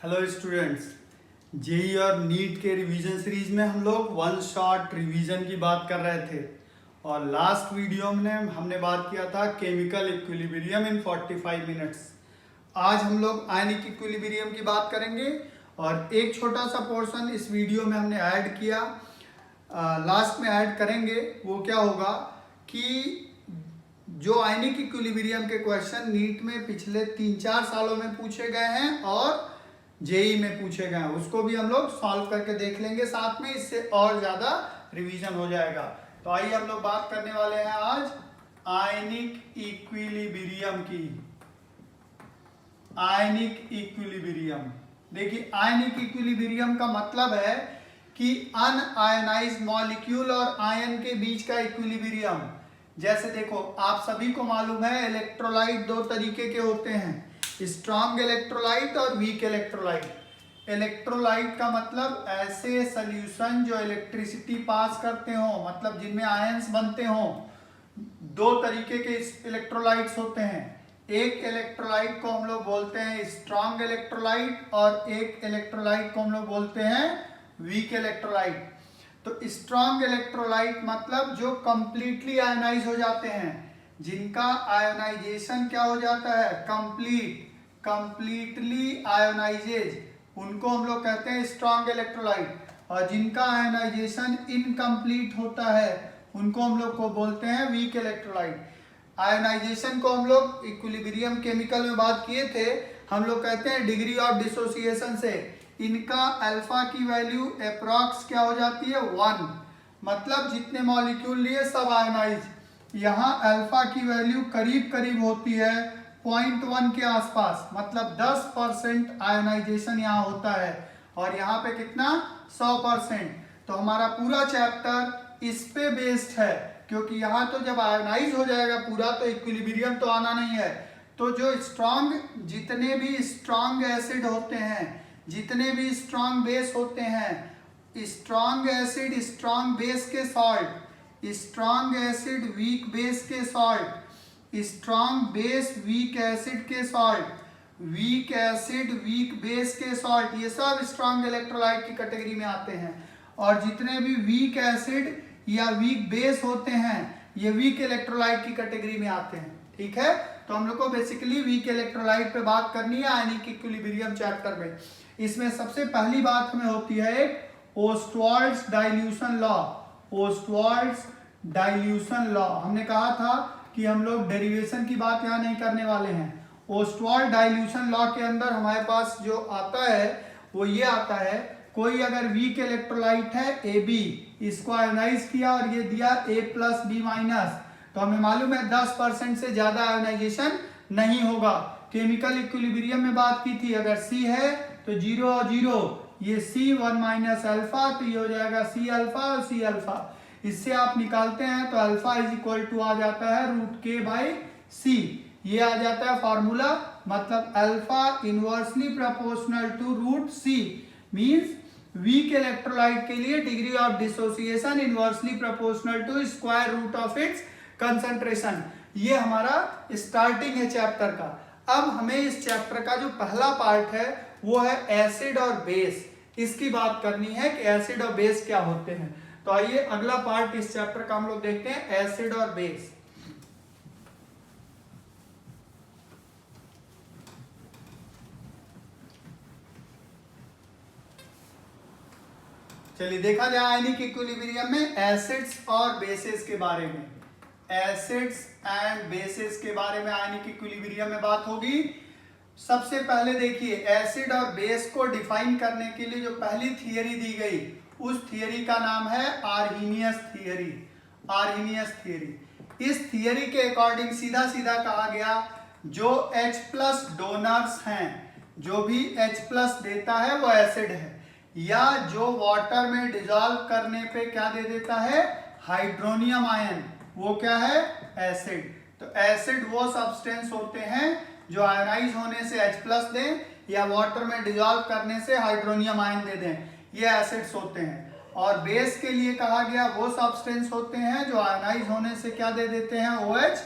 Hello students, JEE और NEET के revision series में हम लोग वन शॉट रिवीजन की बात कर रहे थे और लास्ट वीडियो में हमने बात किया था केमिकल इक्विलिब्रियम इन 45 मिनट्स। आज हम लोग आयनिक इक्विलिब्रियम की बात करेंगे और एक छोटा सा पोर्शन इस वीडियो में हमने ऐड किया, लास्ट में ऐड करेंगे। वो क्या होगा कि जो आयनिक इक्विलिब्रियम के क्वेश्चन नीट में पिछले 3-4 सालों में पूछे गए हैं और जेई में पूछे गए हैं, उसको भी हम लोग सॉल्व करके देख लेंगे साथ में, इससे और ज्यादा रिवीजन हो जाएगा। तो आइए हम लोग बात करने वाले हैं आज आयनिक इक्विलिब्रियम की। आयनिक इक्विलिब्रियम, देखिए आयनिक इक्विलिब्रियम का मतलब है कि अनआयनाइज्ड मॉलिक्यूल और आयन के बीच का इक्विलिब्रियम। जैसे देखो, आप सभी को मालूम है इलेक्ट्रोलाइट दो तरीके के होते हैं, स्ट्रॉन्ग इलेक्ट्रोलाइट और वीक इलेक्ट्रोलाइट। इलेक्ट्रोलाइट का मतलब ऐसे सॉल्यूशन जो इलेक्ट्रिसिटी पास करते हो, मतलब जिनमें आयंस बनते हो। दो तरीके के इलेक्ट्रोलाइट्स होते हैं, एक इलेक्ट्रोलाइट को हम लोग बोलते हैं स्ट्रॉन्ग इलेक्ट्रोलाइट और एक इलेक्ट्रोलाइट को हम लोग बोलते हैं वीक इलेक्ट्रोलाइट। तो स्ट्रॉन्ग इलेक्ट्रोलाइट मतलब जो कंप्लीटली आयनाइज हो जाते हैं, जिनका आयोनाइजेशन क्या हो जाता है, कंप्लीटली आयोनाइजेज, उनको हम लोग कहते हैं स्ट्रॉन्ग इलेक्ट्रोलाइट। और जिनका आयोनाइजेशन इनकम्प्लीट होता है उनको हम लोग को बोलते हैं वीक इलेक्ट्रोलाइट। आयोनाइजेशन को हम लोग इक्विलिब्रियम केमिकल में बात किए थे, हम लोग कहते हैं डिग्री ऑफ डिसोसिएशन से इनका अल्फा की वैल्यू अप्रॉक्स क्या हो जाती है, 1, मतलब जितने मॉलिक्यूल लिए सब आयोनाइज। यहाँ अल्फा की वैल्यू करीब करीब होती है 0.1 के आसपास, मतलब 10% आयोनाइजेशन यहाँ होता है और यहाँ पे कितना, 100%। तो हमारा पूरा चैप्टर इस पे बेस्ड है, क्योंकि यहाँ तो जब आयोनाइज हो जाएगा पूरा तो इक्विलिब्रियम तो आना नहीं है। तो जो स्ट्रॉन्ग, जितने भी स्ट्रॉन्ग एसिड होते हैं, जितने भी स्ट्रॉन्ग बेस होते हैं, स्ट्रॉन्ग एसिड स्ट्रॉन्ग बेस के salt, strong acid weak base के salt, strong base weak acid के salt, weak acid weak base के सॉल्ट, ये सब स्ट्रॉन्ग इलेक्ट्रोलाइट की कैटेगरी में आते हैं। और जितने भी वीक एसिड या वीक बेस होते हैं ये वीक इलेक्ट्रोलाइट की कैटेगरी में आते हैं। ठीक है, तो हम लोग को बेसिकली वीक इलेक्ट्रोलाइट पे बात करनी है आयनिक इक्विलिब्रियम चैप्टर में। इसमें सबसे पहली बात हमें होती है एक ओस्टवाल्ड्स डाइल्यूशन लॉ। ओस्टवाल्ड्स डाइल्यूशन लॉ, हमने कहा था कि हम लोग डेरिवेशन की बात यहाँ नहीं करने वाले हैं। ओस्टवाल्ड डाइल्यूशन लॉ के अंदर हमारे पास जो आता है वो ये आता है, कोई अगर वीक इलेक्ट्रोलाइट है AB, इसको आयोनाइज किया और ये दिया A+B-, तो हमें मालूम है 10% से ज्यादा आयोनाइजेशन नहीं होगा। केमिकल इक्विलिब्रियम में बात की थी, अगर C है तो 0 और 0, ये C1 - अल्फा, तो ये हो जाएगा C अल्फा और C अल्फा। इससे आप निकालते हैं तो अल्फा = आ जाता है √K/C, ये आ जाता है फॉर्मूला। मतलब alpha inversely proportional to √C, means weak electrolyte के लिए degree of dissociation inversely proportional to square root of its concentration. ये हमारा स्टार्टिंग है चैप्टर का। अब हमें इस चैप्टर का जो पहला पार्ट है वो है एसिड और बेस, इसकी बात करनी है कि एसिड और बेस क्या होते हैं। तो आइए अगला पार्ट इस चैप्टर का हम लोग देखते हैं, एसिड और बेस। चलिए देखा जाए आयनिक इक्विलिब्रियम में एसिड्स और बेसिस के बारे में। एसिड्स एंड बेसिस के बारे में आयनिक इक्विलिब्रियम में बात होगी। सबसे पहले देखिए, एसिड और बेस को डिफाइन करने के लिए जो पहली थियरी दी गई उस थियरी का नाम है आर्हीनियस थियरी। आर्हीनियस थियरी, इस थियरी के अकॉर्डिंग सीधा सीधा कहा गया जो H+ डोनर्स हैं, जो भी H+ देता है वो एसिड है, या जो वाटर में डिसॉल्व करने पे क्या दे देता है, हाइड्रोनियम आयन, वो क्या है, एसिड। तो एसिड वो सब्सटेंस होते हैं जो आयनाइज होने से H+ दें या वाटर में डिसॉल्व करने से हाइड्रोनियम आयन दे दें, ये एसिड्स होते हैं। और बेस के लिए कहा गया वो सब्सटेंस होते हैं जो आयनाइज होने से क्या दे देते हैं, OH-।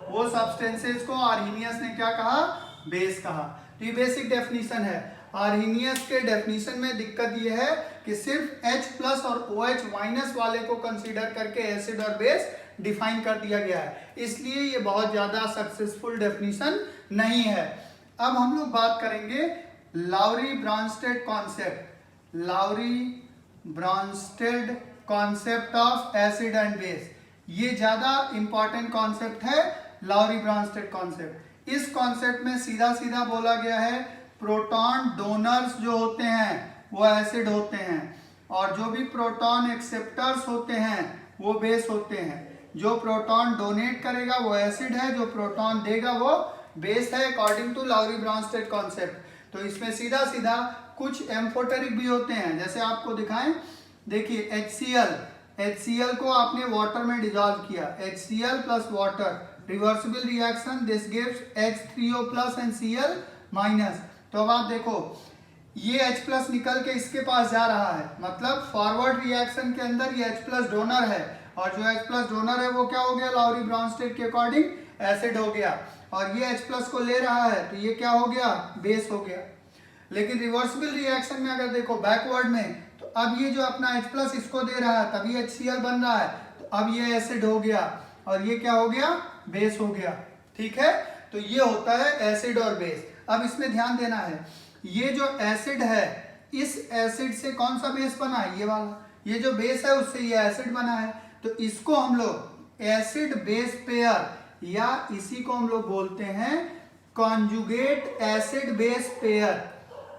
वो सब्सटेंसेस को आर्हीनियस ने क्या कहा, बेस कहा। तो ये बेसिक डेफिनेशन है। आर्हीनियस के डेफिनेशन में दिक्कत ये है कि सिर्फ H प्लस और OH माइनस वाले को कंसीडर करके एसिड और बेस डिफाइन कर दिया गया है, इसलिए ये बहुत ज़्यादा सक्सेसफुल डेफिनेशन नहीं है। अब हम लोग बात करेंगे Lowry Bronsted concept, Lowry Bronsted concept of acid and base. ये ज़्यादा इंपॉर्टेंट कॉन्सेप्ट है, लाउरी ब्रॉन्स्टेड कॉन्सेप्ट। इस कॉन्सेप्ट में सीधा सीधा बोला गया है प्रोटॉन डोनर्स जो होते हैं वो एसिड होते हैं, और जो भी प्रोटॉन एक्सेप्टर्स होते हैं वो बेस होते हैं। जो प्रोटॉन डोनेट करेगा वो एसिड है, जो प्रोटॉन देगा वो बेस है, according to Lowry Bronsted concept. तो इसमें सीधा सीधा कुछ एम्फोटेरिक भी होते हैं, जैसे आपको दिखाएं, देखिए HCl को आपने वाटर में डिजॉल्व किया, HCl plus water, reversible reaction, this gives H3O plus and Cl minus. तो अब आप देखो ये H प्लस निकल के इसके पास जा रहा है, मतलब फॉरवर्ड रिएक्शन के अंदर ये H प्लस डोनर है, और जो H प्लस डोनर है वो क्या हो गया, लाउरी ब्रॉन्स्टेड के अकॉर्डिंग एसिड हो गया, और ये H प्लस को ले रहा है तो ये क्या हो गया, बेस हो गया। लेकिन रिवर्सिबल रिएक्शन में अगर देखो बैकवर्ड में, तो अब ये जो अपना H प्लस इसको दे रहा है तभी HCl बन रहा है, तो अब ये एसिड हो गया और ये क्या हो गया, बेस हो गया। ठीक है, तो ये होता है एसिड और बेस। अब इसमें ध्यान देना है, ये जो एसिड है इस एसिड से कौन सा बेस बना है, ये वाला, ये जो बेस है उससे ये एसिड बना है, तो इसको हम लोग एसिड बेस पेयर, या इसी को हम लोग बोलते हैं कॉन्जुगेट एसिड बेस पेयर।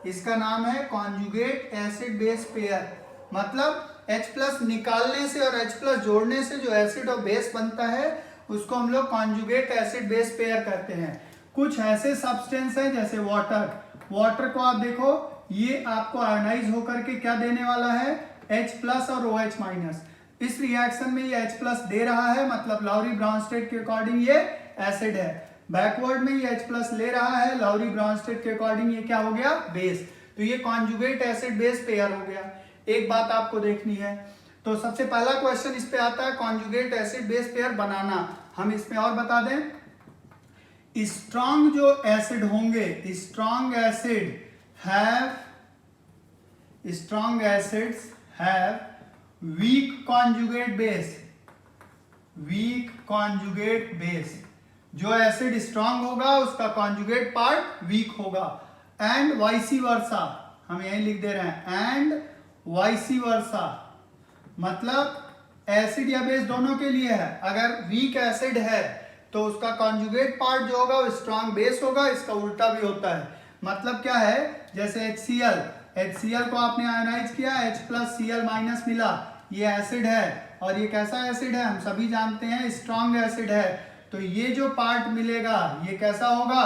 इसका नाम है कॉन्जुगेट एसिड बेस पेयर। मतलब H प्लस निकालने से और H प्लस जोड़ने से जो एसिड और बेस बनता है उसको हम लोग कॉन्जुगेट एसिड बेस पेयर कहते हैं। कुछ ऐसे सब्सटेंस है जैसे वाटर को आप देखो, ये आपको आयोनाइज होकर के क्या देने वाला है, H प्लस और OH माइनस। इस रिएक्शन में ये H प्लस दे रहा है, मतलब लाउरी ब्रॉन्स्टेड के अकॉर्डिंग ये एसिड है। बैकवर्ड में ये H प्लस ले रहा है, लाउरी ब्रॉन्स्टेड के अकॉर्डिंग ये क्या हो गया, बेस। तो ये कॉन्जुगेट एसिड बेस पेयर हो गया। एक बात आपको देखनी है, तो सबसे पहला क्वेश्चन इस पे आता है कॉन्जुगेट एसिड बेस पेयर बनाना। हम इसमें और बता दें, स्ट्रॉन्ग जो एसिड होंगे, strong acids have week conjugate base. जो एसिड स्ट्रॉन्ग होगा उसका कॉन्जुगेट पार्ट वीक होगा, एंड वाइसी वर्सा, हम यही लिख दे रहे हैं, एंड वाइसी वर्सा, मतलब एसिड या बेस दोनों के लिए है। अगर वीक एसिड है तो उसका कॉन्जुगेट पार्ट जो होगा वो स्ट्रॉन्ग बेस होगा, इसका उल्टा भी होता है। मतलब क्या है, जैसे HCl को आपने आयोनाइज किया, H प्लस Cl माइनस मिला, ये एसिड है, और ये कैसा एसिड है हम सभी जानते हैं, स्ट्रॉन्ग एसिड है, तो ये जो पार्ट मिलेगा ये कैसा होगा,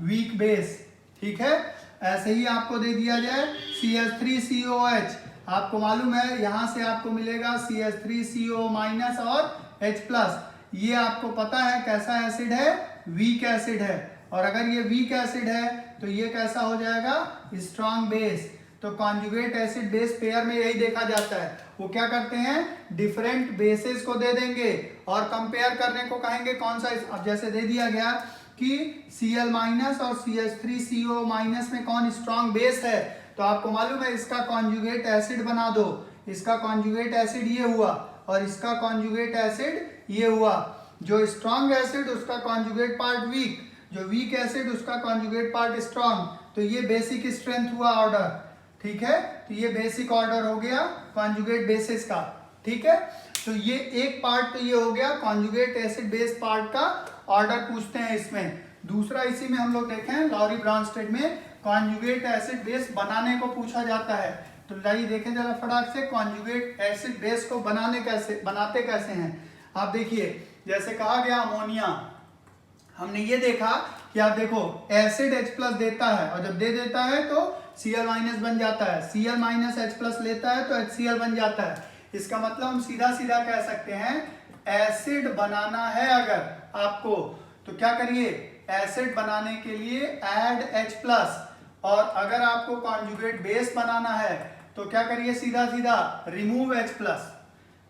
वीक बेस। ठीक है, ऐसे ही आपको दे दिया जाए CH3COOH, आपको मालूम है यहां से आपको मिलेगा CH3CO माइनस और H प्लस, ये आपको पता है कैसा एसिड है, वीक एसिड है, और अगर ये वीक एसिड है तो ये कैसा हो जाएगा, स्ट्रॉन्ग बेस। तो कॉन्जुगेट एसिड बेस पेयर में यही देखा जाता है, वो क्या करते हैं, डिफरेंट बेसेस को दे देंगे और कंपेयर करने को कहेंगे कौन सा। अब जैसे दे दिया गया कि Cl माइनस और CH3CO माइनस में कौन स्ट्रॉन्ग बेस है, तो आपको मालूम है इसका कॉन्जुगेट एसिड बना दो, इसका कॉन्जुगेट एसिड ये हुआ और इसका कॉन्जुगेट एसिड ये हुआ। जो स्ट्रॉन्ग एसिड उसका कॉन्जुगेट पार्ट वीक, जो वीक एसिड उसका कॉन्जुगेट पार्ट स्ट्रॉन्ग, तो ये बेसिक स्ट्रेंथ हुआ ऑर्डर। ठीक है, तो ये बेसिक ऑर्डर हो गया कॉन्जुगेट बेसिस का। ठीक है, तो ये एक पार्ट तो ये हो गया कॉन्जुगेट एसिड बेस पार्ट का ऑर्डर पूछते हैं इसमें। दूसरा इसी में हम लोग देखें, लाउरी ब्रॉन्स्टेड में कॉन्जुगेट एसिड बेस बनाने को पूछा जाता है। तो लाइए देखें जरा फटाक से, कॉन्जुगेट एसिड बेस को बनाते कैसे हैं। आप देखिए, जैसे कहा गया अमोनिया, हमने ये देखा कि आप देखो एसिड H प्लस देता है, और जब दे देता है तो Cl माइनस बन जाता है, Cl माइनस H प्लस लेता है तो HCl बन जाता है। इसका मतलब हम सीधा सीधा कह सकते हैं, एसिड बनाना है अगर आपको, तो क्या करिए, एसिड बनाने के लिए ऐड H प्लस, और अगर आपको कॉन्जुगेट बेस बनाना है तो क्या करिए, सीधा सीधा remove H plus,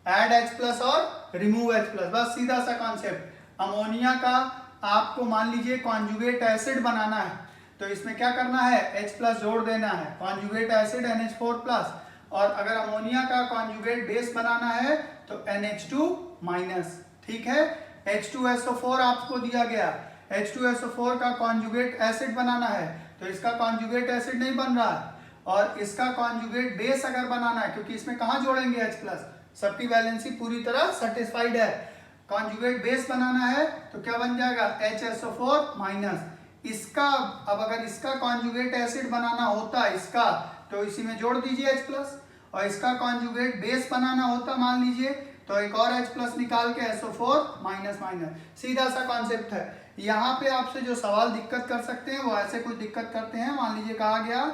add H plus और रिमूव H प्लस, बस सीधा सा कॉन्सेप्ट। अमोनिया का आपको मान लीजिए कॉन्जुगेट एसिड बनाना है, तो इसमें क्या करना है, H प्लस जोड़ देना है, कॉन्जुगेट एसिड NH4 प्लस, और अगर अमोनिया का कॉन्जुगेट बेस बनाना है तो NH2 माइनस। ठीक है, H2SO4 आपको दिया गया, H2SO4 का कॉन्जुगेट एसिड बनाना है तो इसका कॉन्जुगेट एसिड नहीं बन रहा है, और इसका कॉन्जुगेट बेस अगर बनाना है, क्योंकि इसमें कहाँ जोड़ेंगे H प्लस, सबकी वैलेंसी पूरी तरह सेटिस्फाइड है, कॉन्जुगेट बेस बनाना है तो क्या बन जाएगा, HSO4 माइनस। इसका अब अगर इसका कॉन्जुगेट एसिड बनाना होता इसका, तो इसी में जोड़ दीजिए H प्लस, और इसका कॉन्जुगेट बेस बनाना होता मान लीजिए तो एक और H प्लस निकाल के SO4 माइनस माइनस, सीधा सा कॉन्सेप्ट है। यहाँ पे आपसे जो सवाल दिक्कत कर सकते हैं वो ऐसे कुछ दिक्कत करते हैं, मान लीजिए कहा गया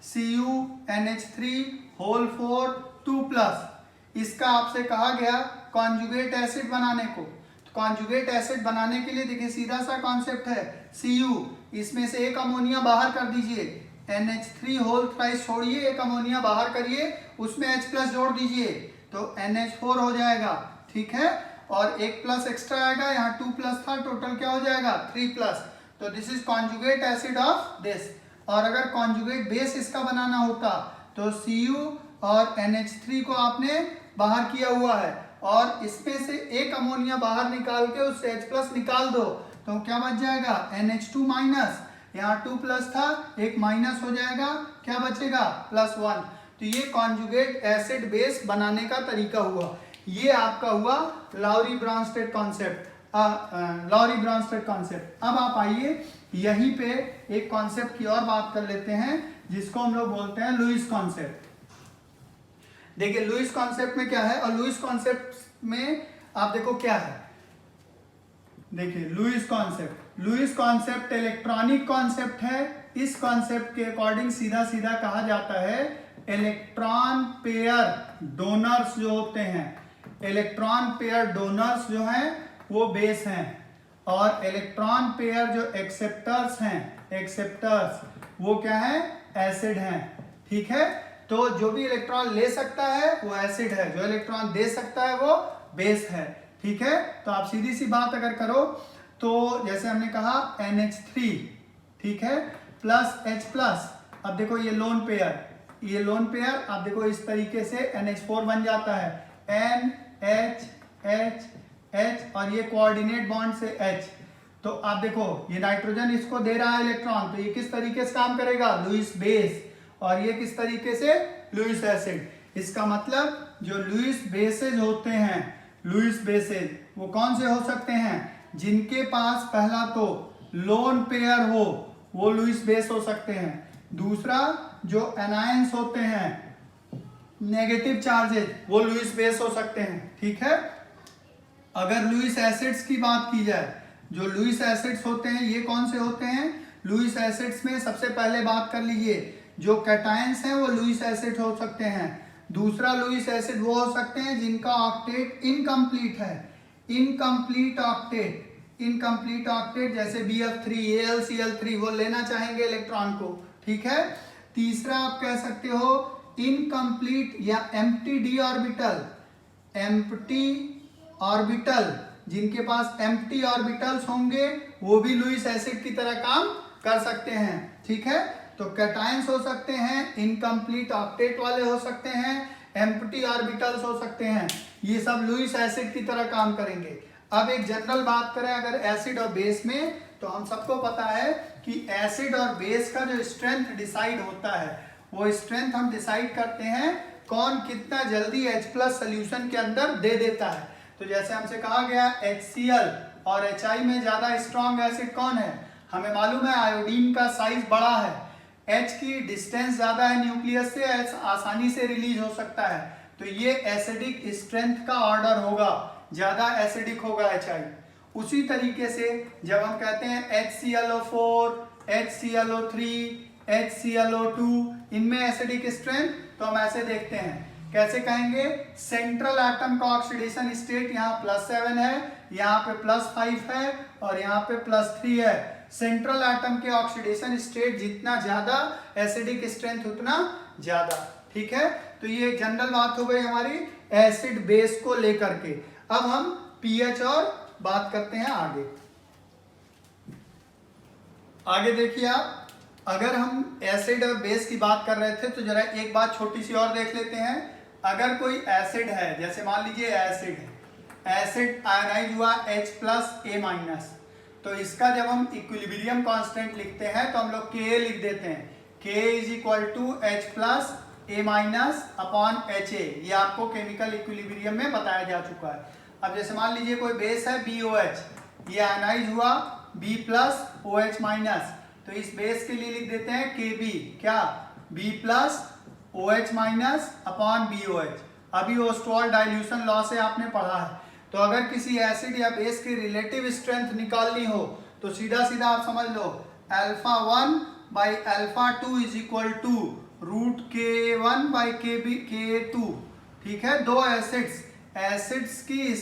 CuNH3 होल 4 2 प्लस, इसका आपसे कहा गया कॉन्जुगेट एसिड बनाने को, तो कॉन्जुगेट एसिड बनाने के लिए देखिए सीधा सा कॉन्सेप्ट है, Cu इसमें से एक अमोनिया बाहर कर दीजिए, NH3 होल थ्राइस छोड़िए, एक अमोनिया बाहर करिए, उसमें H प्लस जोड़ दीजिए तो NH4 हो जाएगा। ठीक है, और एक प्लस एक्स्ट्रा आएगा, यहाँ 2 प्लस था, टोटल क्या हो जाएगा 3 प्लस, तो this is conjugate acid of this. और अगर कॉन्जुगेट बेस इसका बनाना होता तो Cu और NH3 को आपने बाहर किया हुआ है, और इसमें से एक अमोनिया बाहर निकाल के उससे H प्लस निकाल दो तो क्या बच जाएगा NH2 माइनस, यहाँ 2 प्लस था, एक माइनस हो जाएगा, क्या बचेगा +1। तो ये कॉन्जुगेट एसिड बेस बनाने का तरीका हुआ, ये आपका हुआ Lowry Bronsted concept, Lowry Bronsted concept. अब आप आइए यहीं पे एक कॉन्सेप्ट की और बात कर लेते हैं जिसको हम लोग बोलते हैं लुईस कॉन्सेप्ट। देखिए लुईस कॉन्सेप्ट में क्या है, और लुईस कॉन्सेप्ट में आप देखो क्या है, देखिए लुईस कॉन्सेप्ट इलेक्ट्रॉनिक कॉन्सेप्ट है। इस कॉन्सेप्ट के अकॉर्डिंग सीधा सीधा कहा जाता है इलेक्ट्रॉन पेयर डोनर्स जो होते हैं, इलेक्ट्रॉन पेयर डोनर्स जो हैं वो बेस हैं, और इलेक्ट्रॉन पेयर जो एक्सेप्टर्स हैं, एक्सेप्टर्स वो क्या है, एसिड हैं। ठीक है, तो जो भी इलेक्ट्रॉन ले सकता है वो एसिड है, जो इलेक्ट्रॉन दे सकता है वो बेस है। ठीक है, तो आप सीधी सी बात अगर करो तो जैसे हमने कहा NH3, ठीक है, प्लस H प्लस, अब देखो ये लोन पेयर, ये लोन पेयर आप देखो इस तरीके से NH4 बन जाता है, NH H H, और ये कोऑर्डिनेट बॉन्ड से H, तो आप देखो ये नाइट्रोजन इसको दे रहा है इलेक्ट्रॉन, तो ये किस तरीके से काम करेगा, लुईस बेस, और ये किस तरीके से, लुईस एसिड। इसका मतलब जो लुईस बेसेज होते हैं, लुईस बेसेज वो कौन से हो सकते हैं, जिनके पास पहला तो लोन पेयर हो वो लुईस बेस हो सकते हैं, दूसरा जो एनायंस होते हैं नेगेटिव चार्जेज वो लुईस बेस हो सकते हैं। ठीक है, अगर लुईस एसिड्स की बात की जाए, जो लुईस एसिड्स होते हैं ये कौन से होते हैं, लुईस एसिड्स में सबसे पहले बात कर लीजिए जो कैटायंस हैं वो लुईस एसिड हो सकते हैं, दूसरा लुईस एसिड वो हो सकते हैं जिनका ऑक्टेट इनकम्प्लीट है, इनकम्प्लीट ऑक्टेट, इनकम्प्लीट ऑक्टेट जैसे BF3 AlCl3 वो लेना चाहेंगे इलेक्ट्रॉन को। ठीक है, तीसरा आप कह सकते हो इनकम्प्लीट या empty D orbital, empty orbital, जिनके पास एम्प्टी ऑर्बिटल्स होंगे वो भी लुईस एसिड की तरह काम कर सकते हैं। ठीक है, तो कैटायंस हो सकते हैं, इनकम्प्लीट ऑक्टेट वाले हो सकते हैं, एम्प्टी ऑर्बिटल्स हो सकते हैं, ये सब लुईस एसिड की तरह काम करेंगे। अब एक जनरल बात करें अगर एसिड और बेस में, तो हम सबको पता है कि एसिड और बेस का जो स्ट्रेंथ डिसाइड होता है वो स्ट्रेंथ हम डिसाइड करते हैं कौन कितना जल्दी H प्लस सोल्यूशन के अंदर दे देता है। तो जैसे हमसे कहा गया HCl और HI में ज्यादा स्ट्रॉन्ग एसिड कौन है, हमें मालूम है आयोडीन का साइज बड़ा है, H की डिस्टेंस ज्यादा है न्यूक्लियस से, H आसानी से रिलीज हो सकता है, तो ये एसिडिक स्ट्रेंथ का ऑर्डर होगा, ज्यादा एसिडिक होगा HI। उसी तरीके से जब हम कहते हैं HClO4, HClO3, HClO2, इनमें एसिडिक स्ट्रेंथ, तो हम ऐसे देखते हैं, कैसे कहेंगे, सेंट्रल एटम का ऑक्सीडेशन स्टेट यहाँ +7 है, यहाँ पे +5 है और यहाँ पे +3 है। सेंट्रल एटम के ऑक्सीडेशन स्टेट जितना ज्यादा एसिडिक स्ट्रेंथ उतना ज्यादा। ठीक है, तो ये जनरल बात हो गई हमारी एसिड बेस को लेकर के। अब हम पीएच और बात करते हैं आगे। आगे देखिए आप, अगर हम एसिड और बेस की बात कर रहे थे तो जरा एक बात छोटी सी और देख लेते हैं। अगर कोई एसिड है, जैसे मान लीजिए एसिड है, एसिड आयनाइज हुआ H+A-, तो इसका जब हम इक्विलिब्रियम कांस्टेंट लिखते हैं तो हम लोग Ka लिख देते हैं, K = H+A- अपॉन HA। ये आपको केमिकल इक्विलिब्रियम में बताया जा चुका है। अब जैसे मान लीजिए कोई बेस है BOH, ये आयनाइज हुआ B+OH-, तो इस बेस के लिए लिख देते हैं Kb, क्या B+OH- अपॉन BOH। अभी ओस्टवाल्ड डाइल्यूशन लॉ से आपने पढ़ा है। तो अगर किसी एसिड या बेस की रिलेटिव स्ट्रेंथ निकालनी हो तो सीधा सीधा आप समझ लो α1/α2 = √K1/Ka2। ठीक है, दो एसिड्स की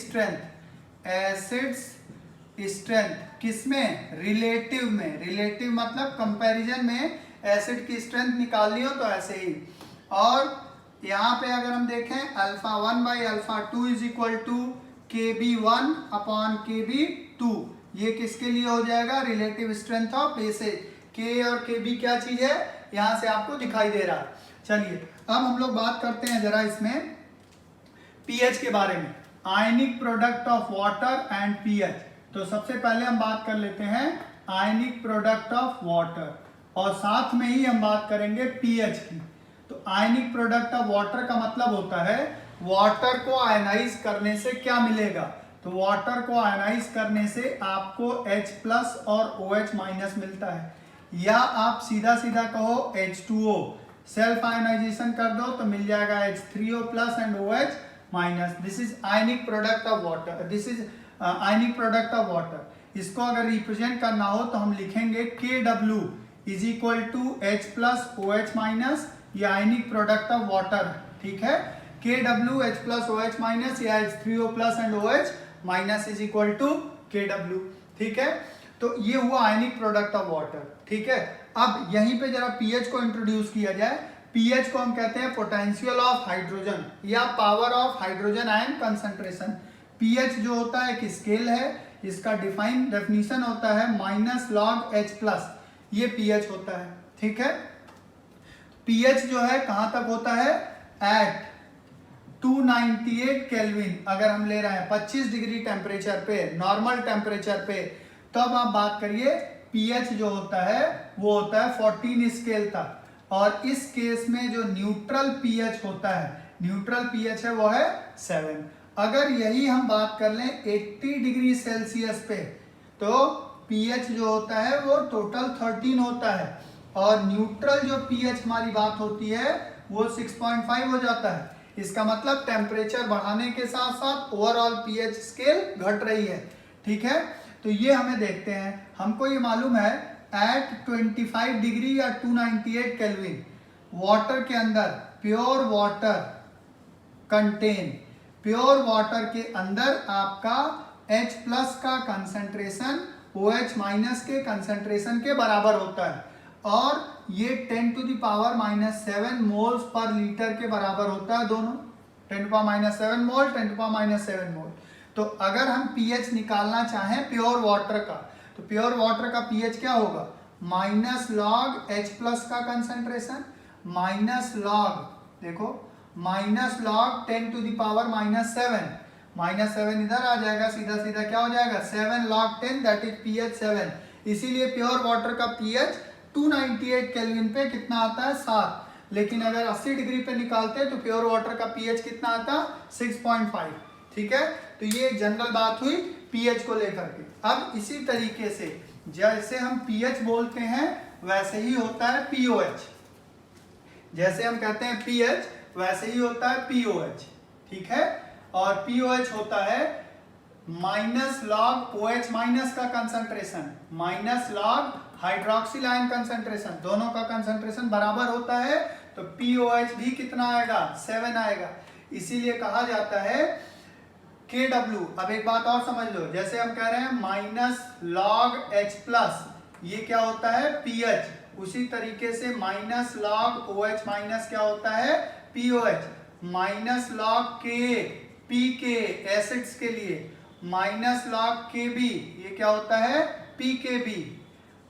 स्ट्रेंथ किसमें, रिलेटिव में। रिलेटिव मतलब कंपैरिजन में एसिड की स्ट्रेंथ निकालनी हो तो ऐसे ही। और यहाँ पे अगर हम देखें α1/α2 = Kb1/Kb2, ये किसके लिए हो जाएगा, relative strength of bases. K और Kb क्या चीज है, यहां से आपको दिखाई दे रहा है। चलिए अब हम लोग बात करते हैं जरा इसमें पीएच के बारे में, ionic product of water and pH. तो सबसे पहले हम बात कर लेते हैं आयनिक प्रोडक्ट ऑफ वाटर, और साथ में ही हम बात करेंगे पीएच की। तो आयनिक प्रोडक्ट ऑफ वाटर का मतलब होता है वाटर को आयनाइज करने से क्या मिलेगा। तो वाटर को आयनाइज करने से आपको H+ और OH- मिलता है, या आप सीधा सीधा कहो H2O, सेल्फ आयनाइजेशन कर दो तो मिल जाएगा H3O+ and OH-। This is ionic product of water, this is ionic product of water. इसको अगर रिप्रेजेंट करना हो तो हम लिखेंगे KW = H+OH-, ये आयनिक प्रोडक्ट ऑफ वाटर है। ठीक है, KW H+OH- या H3O+ एंड OH- = KW। ठीक है, तो ये हुआ आयनिक प्रोडक्ट ऑफ वाटर। ठीक है, अब यहीं पे जरा पीएच को इंट्रोड्यूस किया जाए। पीएच को हम कहते हैं पोटेंशियल ऑफ हाइड्रोजन या power of hydrogen ion concentration. PH जो होता है एक स्केल है, इसका डेफिनेशन होता है -log H+, ये पीएच होता है। ठीक है, पीएच जो है कहां तक होता है, एट 298 केल्विन। अगर हम ले रहे हैं 25 डिग्री टेम्परेचर पे, नॉर्मल टेम्परेचर पे, तब आप बात करिए पीएच जो होता है वो होता है 14 स्केल तक। और इस केस में जो न्यूट्रल पीएच होता है, न्यूट्रल पीएच है वो है 7। अगर यही हम बात कर लें 80 डिग्री सेल्सियस पे, तो पीएच जो होता है वो टोटल 13 होता है, और न्यूट्रल जो पीएच हमारी बात होती है वो 6.5 हो जाता है। इसका मतलब टेम्परेचर बढ़ाने के साथ साथ ओवरऑल पीएच स्केल घट रही है। ठीक है, तो ये हमें देखते हैं। हमको ये मालूम है एट 25 डिग्री या 298 केल्विन वाटर के अंदर, pure water contain, pure water के अंदर आपका H+ का कंसंट्रेशन OH- के कंसंट्रेशन के बराबर होता है, और ये 10⁻⁻7 मोल्स पर लीटर के बराबर होता है दोनों, 10⁻7 मोल, 10⁻7 मोल। तो अगर हम पीएच निकालना चाहें प्योर वाटर का, तो प्योर वाटर का पीएच क्या होगा, -log H+ का कंसंट्रेशन -log, देखो -log 10⁻⁻7, -7 इधर आ जाएगा, सीधा सीधा क्या हो जाएगा 7 log 10, दैट इज pH 7। इसीलिए प्योर वाटर का पीएच 298 केल्विन पे कितना आता है, 7। लेकिन अगर 80 डिग्री पे निकालते हैं तो प्योर वाटर का पीएच कितना आता, 6.5। ठीक है, तो ये एक जनरल बात हुई पीएच को लेकर के। अब इसी तरीके से जैसे हम पीएच बोलते हैं वैसे ही होता है पीओएच। जैसे हम कहते हैं पीएच वैसे ही होता है पीओएच। ठीक है, और पीओएच होता है -log OH- का concentration -log hydroxyl ion concentration, दोनों का कंसंट्रेशन बराबर होता है, तो पीओएच भी कितना आएगा, 7 आएगा। इसीलिए कहा जाता है KW। अब एक बात और समझ लो, जैसे हम कह रहे हैं -log H+, ये क्या होता है पीएच, उसी तरीके से -log OH- क्या होता है pOH, -log Ka PK acids के लिए, -log Kb ये क्या होता है PKb,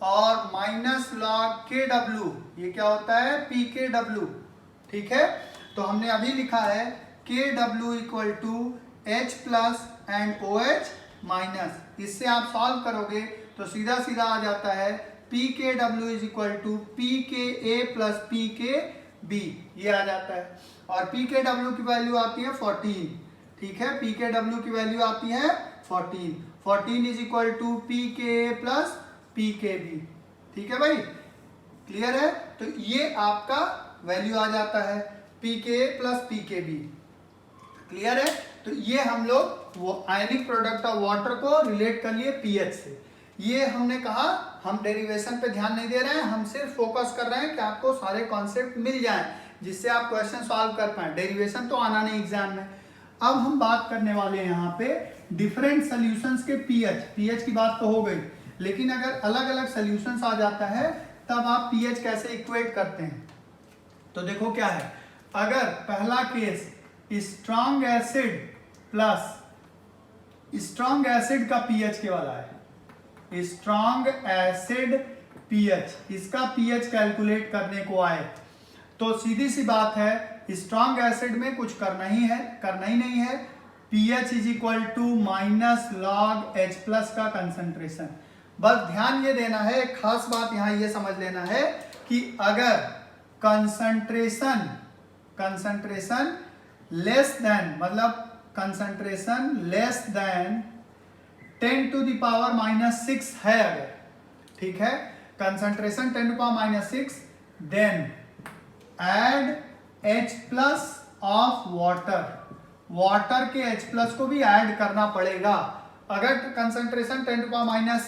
और माइनस लॉग KW, ये क्या होता है PKW, ठीक है। तो हमने अभी लिखा है KW equal to H plus and OH minus. इससे आप सॉल्व करोगे तो सीधा सीधा आ जाता है PKW is equal to PKA plus PKB, ये आ जाता है। और PKW की वैल्यू आती है 14, ठीक है। PKW की वैल्यू आती है 14 is equal to PKA plus PKB, ठीक है भाई, क्लियर है। तो ये आपका वैल्यू आ जाता है PKA प्लस PKB, क्लियर है। तो ये हम लोग वो आयनिक प्रोडक्ट ऑफ वाटर को रिलेट कर लिए पीएच से। ये हमने कहा हम डेरिवेशन पे ध्यान नहीं दे रहे हैं, हम सिर्फ फोकस कर रहे हैं कि आपको सारे कॉन्सेप्ट मिल जाएं जिससे आप क्वेश्चन सॉल्व कर पाए। डेरिवेशन तो आना नहीं एग्जाम में। अब हम बात करने वाले हैं यहाँ पे डिफरेंट सॉल्यूशंस के पीएच की बात तो हो गई, लेकिन अगर अलग अलग सॉल्यूशंस आ जाता है तब आप पीएच कैसे इक्वेट करते हैं। तो देखो क्या है, अगर पहला case strong acid plus strong acid का पीएच के वाला है, स्ट्रॉन्ग एसिड पीएच, इसका पीएच कैलकुलेट करने को आए तो सीधी सी बात है स्ट्रॉन्ग एसिड में कुछ करना ही नहीं है। PH is equal to minus log H plus का कंसंट्रेशन। बस ध्यान ये देना है, एक खास बात यहां ये समझ लेना है कि अगर कंसंट्रेशन लेस देन, मतलब concentration less than 10 to the power minus 6 है अगर, ठीक है, concentration 10 to power minus 6, then add H plus of water के H प्लस को भी ऐड करना पड़ेगा। अगर कंसंट्रेशन 10 टू पावर माइनस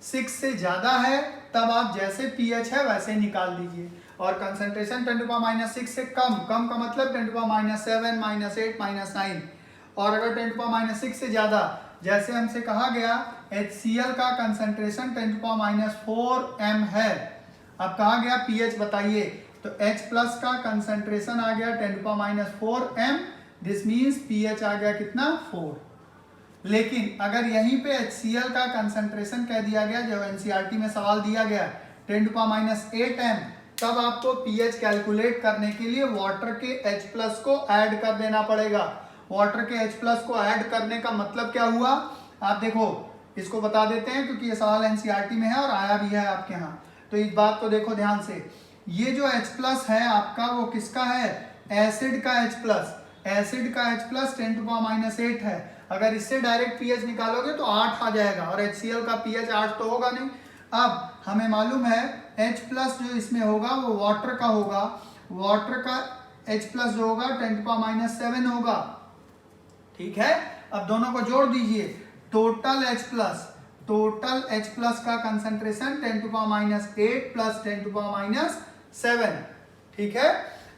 6 से ज्यादा है तब आप जैसे pH है वैसे निकाल दीजिए, और कंसंट्रेशन 10 टू पावर माइनस 6 से कम का मतलब 10 to power minus 7, minus 8, minus 9, और अगर 10 टू पावर माइनस 6 से ज्यादा, जैसे हमसे कहा गया HCl का concentration 10 to power minus 4 m है। अब कहा गया pH बताइए, तो H प्लस का कंसंट्रेशन आ गया 10 to power minus 4 m, this means pH आ गया कितना 4। लेकिन अगर यहीं पे HCl का कंसंट्रेशन कह दिया गया, जो NCERT में सवाल दिया गया 10 टू पावर माइनस 8 m, तब आपको pH कैलकुलेट करने के लिए वाटर के H प्लस को ऐड कर देना पड़ेगा। वाटर के H प्लस को ऐड करने का मतलब क्या हुआ, आप देखो इसको बता देते हैं क्योंकि ये सवाल NCERT में है और आया भी है आपके यहाँ, तो इस बात को देखो ध्यान से। ये जो H प्लस है आपका वो किसका है, एसिड का H प्लस। एसिड का H plus 10 to power minus 8 है। अगर इससे डायरेक्ट pH निकालोगे तो 8 आ जाएगा, और HCl का pH 8 तो होगा नहीं। अब हमें मालूम है H प्लस जो इसमें होगा वो वाटर का होगा, वाटर का H प्लस जो होगा 10 टू पावर माइनस 7 होगा, ठीक है। अब दोनों को जोड़ दीजिए, टोटल H प्लस का concentration 10 to power minus 8 plus 10 to power minus 7, ठीक है।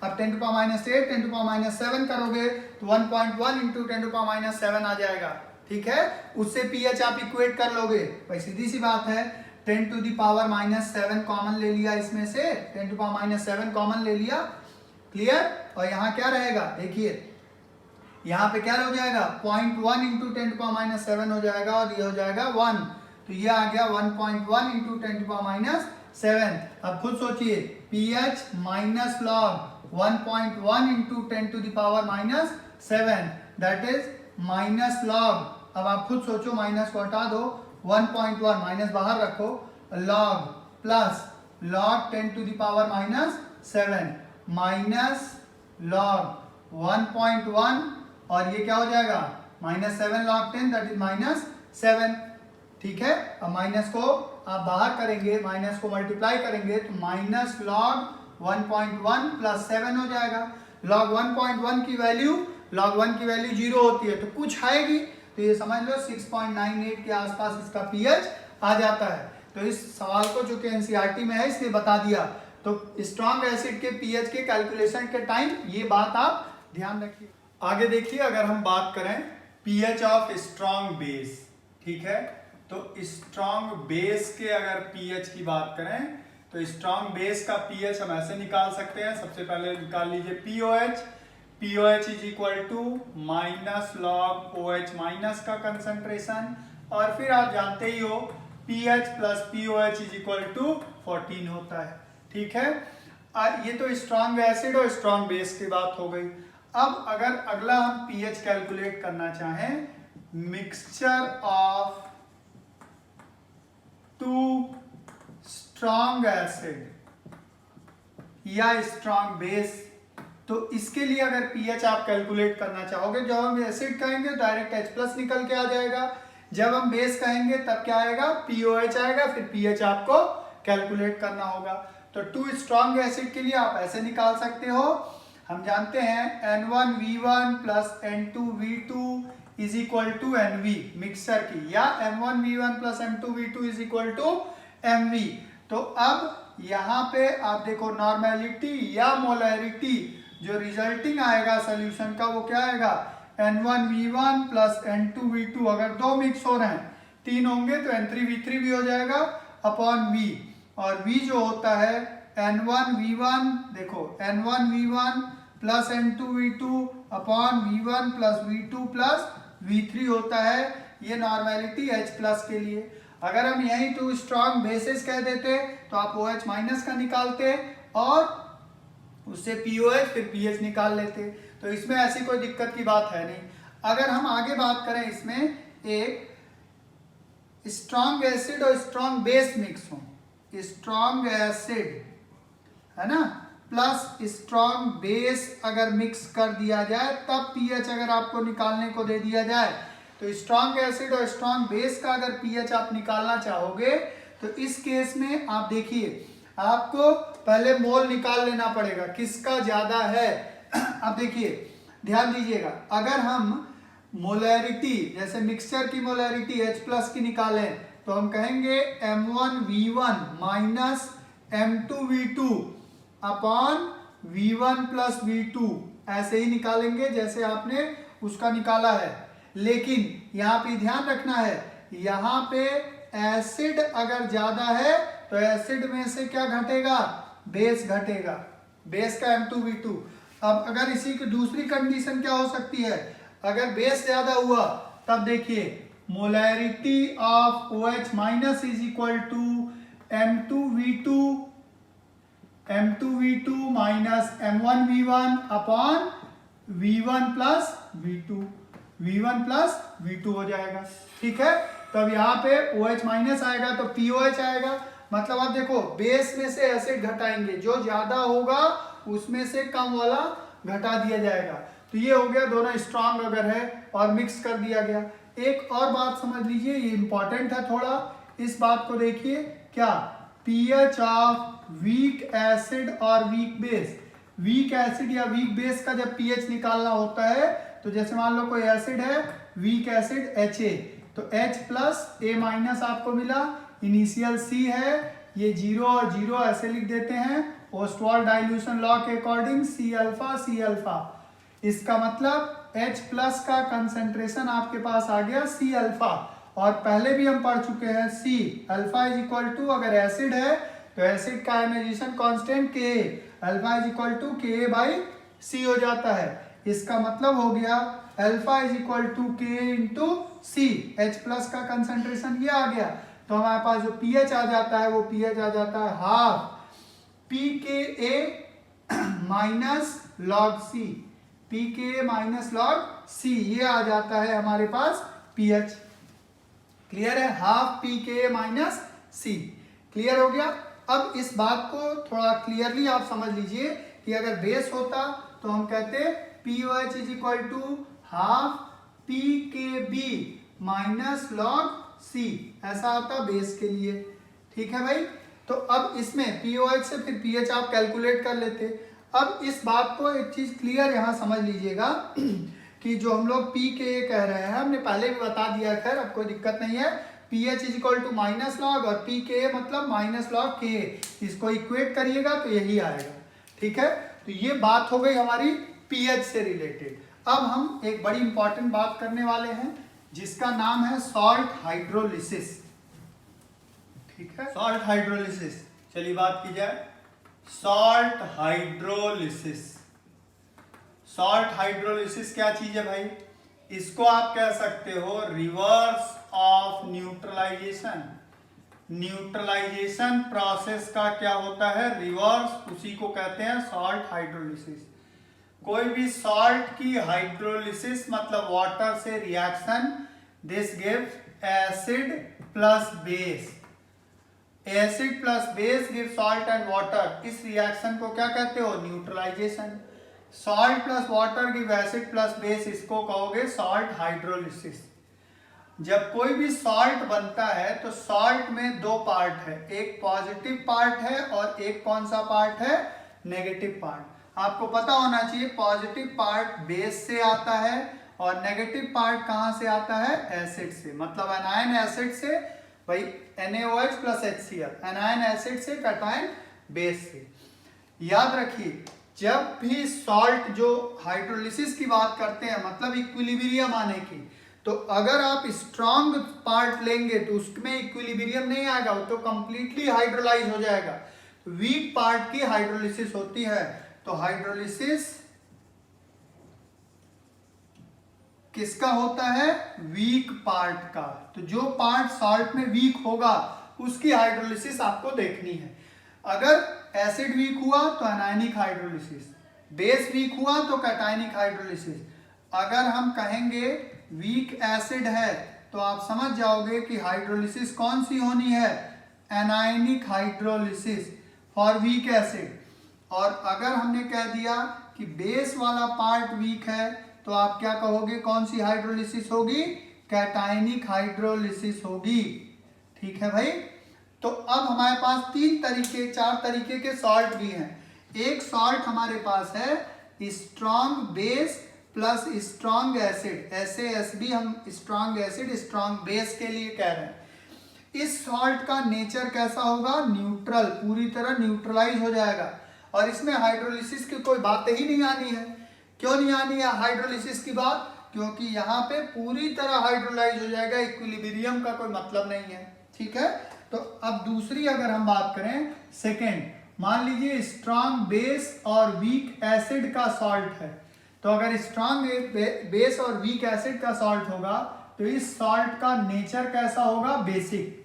अब 10 to power minus 8 10 to power minus 7 करोगे तो 1.1 इंटू 10 टू पावर माइनस 7 आ जाएगा, ठीक है। उससे pH आप इक्वेट कर लोगे, भाई सीधी सी बात है। 10 to the power minus 7 common ले लिया, इसमें से 10 टू पावर माइनस 7 कॉमन ले लिया, क्लियर। और यहाँ क्या रहेगा, देखिए यहाँ पे क्या हो जाएगा 0.1 इंटू 10 टू पावर माइनस 7 हो जाएगा, और ये हो जाएगा 1, तो ये आ गया 1.1 इंटू 10 टू पावर माइनस 7। अब खुद सोचिए pH minus log 1.1 into 10 to the power minus 7, that is minus log. अब आप खुद सोचो, माइनस को हटा दो, 1.1 माइनस बाहर रखो, log plus log 10 to the power minus 7 minus log 1.1, और ये क्या हो जाएगा minus 7 log 10, that is minus 7, ठीक है। अब माइनस को आप बाहर करेंगे, माइनस को मल्टीप्लाई करेंगे तो माइनस लॉग 1.1 प्लस 7 हो जाएगा। लॉग 1.1 की वैल्यू, लॉग 1 की वैल्यू 0 होती है तो कुछ आएगी, तो ये समझ लो 6.98 के आसपास इसका pH आ जाता है। तो इस सवाल को चूंकि NCERT में है इसलिए बता दिया। तो स्ट्रॉन्ग एसिड के pH के कैलकुलेशन के टाइम ये बात आप ध्यान रखिए। आगे देखिए, अगर हम बात करें pH ऑफ स्ट्रॉन्ग बेस, ठीक है, तो स्ट्रॉन्ग बेस के अगर pH की बात करें तो स्ट्रॉन्ग बेस का pH हम ऐसे निकाल सकते हैं। सबसे पहले निकाल लीजिए POH is equal to minus log OH minus का कंसंट्रेशन, और फिर आप जानते ही हो pH plus POH is equal to 14 होता है। ठीक है, ये तो स्ट्रॉन्ग एसिड और स्ट्रॉन्ग बेस की बात हो गई। अब अगर अगला हम pH कैलकुलेट करना चाहें, mixture of two strong acid या स्ट्रॉन्ग बेस, तो इसके लिए अगर pH आप कैलकुलेट करना चाहोगे, जब हम एसिड कहेंगे डायरेक्ट H+ निकल के आ जाएगा, जब हम बेस कहेंगे तब क्या आएगा, POH आएगा, फिर pH आपको कैलकुलेट करना होगा। तो टू स्ट्रॉन्ग एसिड के लिए आप ऐसे निकाल सकते हो, हम जानते हैं N1V1 plus N2V2 is equal to NV mixture की, या M1V1 plus M2V2 is equal to MV। तो अब यहाँ पे आप देखो नॉर्मेलिटी या मोलैरिटी, जो रिजल्टिंग आएगा सोल्यूशन का वो क्या आएगा, N1V1 प्लस N2V2, अगर दो मिक्स हो रहे हैं, तीन होंगे तो N3V3 भी हो जाएगा अपॉन V, और V जो होता है N1V1, देखो N1V1 plus N2V2 upon V1 plus V2 plus V3 होता है, ये नॉर्मेलिटी H+ के लिए। अगर हम यही टू स्ट्रॉन्ग बेसिस कह देते तो आप OH माइनस का निकालते और उससे POH फिर pH निकाल लेते, तो इसमें ऐसी कोई दिक्कत की बात है नहीं। अगर हम आगे बात करें, इसमें एक स्ट्रॉन्ग एसिड और स्ट्रॉन्ग बेस मिक्स हो, स्ट्रॉन्ग एसिड है ना प्लस स्ट्रॉन्ग बेस अगर मिक्स कर दिया जाए, तब pH अगर आपको निकालने को दे दिया जाए, तो स्ट्रॉन्ग एसिड और स्ट्रॉन्ग बेस का अगर pH आप निकालना चाहोगे, तो इस केस में आप देखिए, आपको पहले मोल निकाल लेना पड़ेगा किसका ज्यादा है। अब देखिए ध्यान दीजिएगा, अगर हम मोलैरिटी जैसे मिक्सचर की मोलैरिटी H+ की निकालें, तो हम कहेंगे M1V1 minus M2V2 upon V1 plus V2, ऐसे ही निकालेंगे जैसे आपने उसका निकाला है। लेकिन यहाँ पे ध्यान रखना है, यहाँ पे एसिड अगर ज्यादा है तो एसिड में से क्या घटेगा, बेस घटेगा, बेस का M2V2। अब अगर इसी की दूसरी कंडीशन क्या हो सकती है, अगर बेस ज्यादा हुआ, तब देखिए molarity of OH minus is equal to M2V2 minus M1V1 upon V1 plus V2 हो जाएगा। ठीक है, तब यहाँ पे OH माइनस आएगा तो POH आएगा, मतलब आप देखो बेस में से एसिड घटाएंगे, जो ज्यादा होगा उसमें से कम वाला घटा दिया जाएगा। तो ये हो गया दोनों स्ट्रॉन्ग अगर है और मिक्स कर दिया गया। एक और बात समझ लीजिए, ये इंपॉर्टेंट है थोड़ा, इस बात को देखिए, क्या pH ऑफ वीक एसिड और वीक बेस, वीक एसिड या वीक बेस का जब pH निकालना होता है, तो जैसे मान लो कोई एसिड है, वीक एसिड Ha, तो H प्लस A माइनस आपको मिला, इनिशियल C है, ये 0 और 0 ऐसे लिख देते हैं ओस्टवाल्ड डाइल्यूशन लॉ के अकॉर्डिंग, C अल्फा। इसका मतलब H प्लस का कंसेंट्रेशन आपके पास आ गया C अल्फा, और पहले भी हम पढ़ चुके हैं C alpha is equal to, अगर एसिड है तो एसिड का ionisation constant Ka, alpha is equal to Ka by C हो जाता है। इसका मतलब हो गया alpha is equal to Ka into C, H plus का कंसेंट्रेशन ये आ गया, तो हमारे पास जो pH आ जाता है वो pH आ जाता है half pKa minus log C, pKa minus log C, ये आ जाता है हमारे पास pH। क्लियर है, half pKa minus C, clear हो गया। अब इस बात को थोड़ा क्लियरली आप समझ लीजिए कि अगर बेस होता तो हम कहते POH is equal to half pKb minus log C, ऐसा आता बेस के लिए। ठीक है भाई, तो अब इसमें POH से फिर pH आप कैलकुलेट कर लेते। अब इस बात को एक चीज क्लियर यहाँ समझ लीजिएगा कि जो हम लोग pKa कह रहे हैं, हमने पहले भी बता दिया, खैर अब कोई दिक्कत नहीं है, pH is equal to minus log और pKa मतलब माइनस लॉग Ka, इसको इक्वेट करिएगा तो यही आएगा। ठीक है, तो ये बात हो गई हमारी pH से रिलेटेड। अब हम एक बड़ी इंपॉर्टेंट बात करने वाले हैं जिसका नाम है सॉल्ट हाइड्रोलिसिस। ठीक है, सॉल्ट हाइड्रोलिसिस, चलिए बात की जाए सॉल्ट हाइड्रोलिसिस। सॉल्ट हाइड्रोलिसिस क्या चीज है भाई, इसको आप कह सकते हो reverse of neutralisation, neutralisation process का क्या होता है, रिवर्स, उसी को कहते हैं सॉल्ट हाइड्रोलिसिस। कोई भी सॉल्ट की हाइड्रोलिसिस मतलब वाटर से reaction, this gives acid plus base. Acid plus base give salt and water. इस रिएक्शन को क्या कहते हो, neutralisation. Salt plus water give acid plus base, इसको कहोगे सॉल्ट हाइड्रोलिसिस। जब कोई भी सॉल्ट बनता है तो सॉल्ट में दो पार्ट है, एक पॉजिटिव पार्ट है और एक कौन सा पार्ट है, नेगेटिव पार्ट। आपको पता होना चाहिए पॉजिटिव पार्ट बेस से आता है और नेगेटिव पार्ट कहां से आता है, एसिड से। मतलब एनायन एसिड से, भाई NaOH plus HCl, anion acid से, कैटायन बेस से। याद रखिए जब भी सॉल्ट जो हाइड्रोलिसिस की बात करते हैं मतलब इक्विलिब्रियम आने की, तो अगर आप स्ट्रॉन्ग पार्ट लेंगे तो उसमें इक्विलिब्रियम नहीं आएगा, वो तो कंप्लीटली हाइड्रोलाइज हो जाएगा। वीक पार्ट की हाइड्रोलिसिस होती है। तो हाइड्रोलिसिस किसका होता है, वीक पार्ट का। तो जो पार्ट सॉल्ट में वीक होगा उसकी हाइड्रोलिसिस आपको देखनी है। अगर एसिड वीक हुआ तो एनायनिक हाइड्रोलिसिस, बेस वीक हुआ तो कैटायनिक हाइड्रोलिसिस। अगर हम कहेंगे वीक एसिड है तो आप समझ जाओगे कि हाइड्रोलिसिस कौन सी होनी है, anionic hydrolysis for week acid. और अगर हमने कह दिया कि बेस वाला पार्ट वीक है तो आप क्या कहोगे, कौन सी हाइड्रोलिसिस होगी, कैटायनिक हाइड्रोलिसिस होगी। ठीक है भाई। तो अब हमारे पास चार तरीके के सॉल्ट भी हैं। एक सॉल्ट हमारे पास है strong base plus strong acid, SASB हम स्ट्रॉन्ग एसिड स्ट्रॉन्ग बेस के लिए कह रहे हैं। इस सॉल्ट का नेचर कैसा होगा, न्यूट्रल, पूरी तरह न्यूट्रलाइज हो जाएगा और इसमें हाइड्रोलिसिस की कोई बात ही नहीं आनी है। क्यों नहीं आनी है हाइड्रोलिसिस की बात, क्योंकि यहाँ पे पूरी तरह हाइड्रोलाइज हो जाएगा, इक्विलिब्रियम का कोई मतलब नहीं है। ठीक है। तो अब दूसरी अगर हम बात करें, सेकेंड, मान लीजिए स्ट्रॉन्ग बेस और वीक एसिड का सॉल्ट है। तो अगर स्ट्रॉन्ग बेस और वीक एसिड का सॉल्ट होगा तो इस सॉल्ट का नेचर कैसा होगा, बेसिक।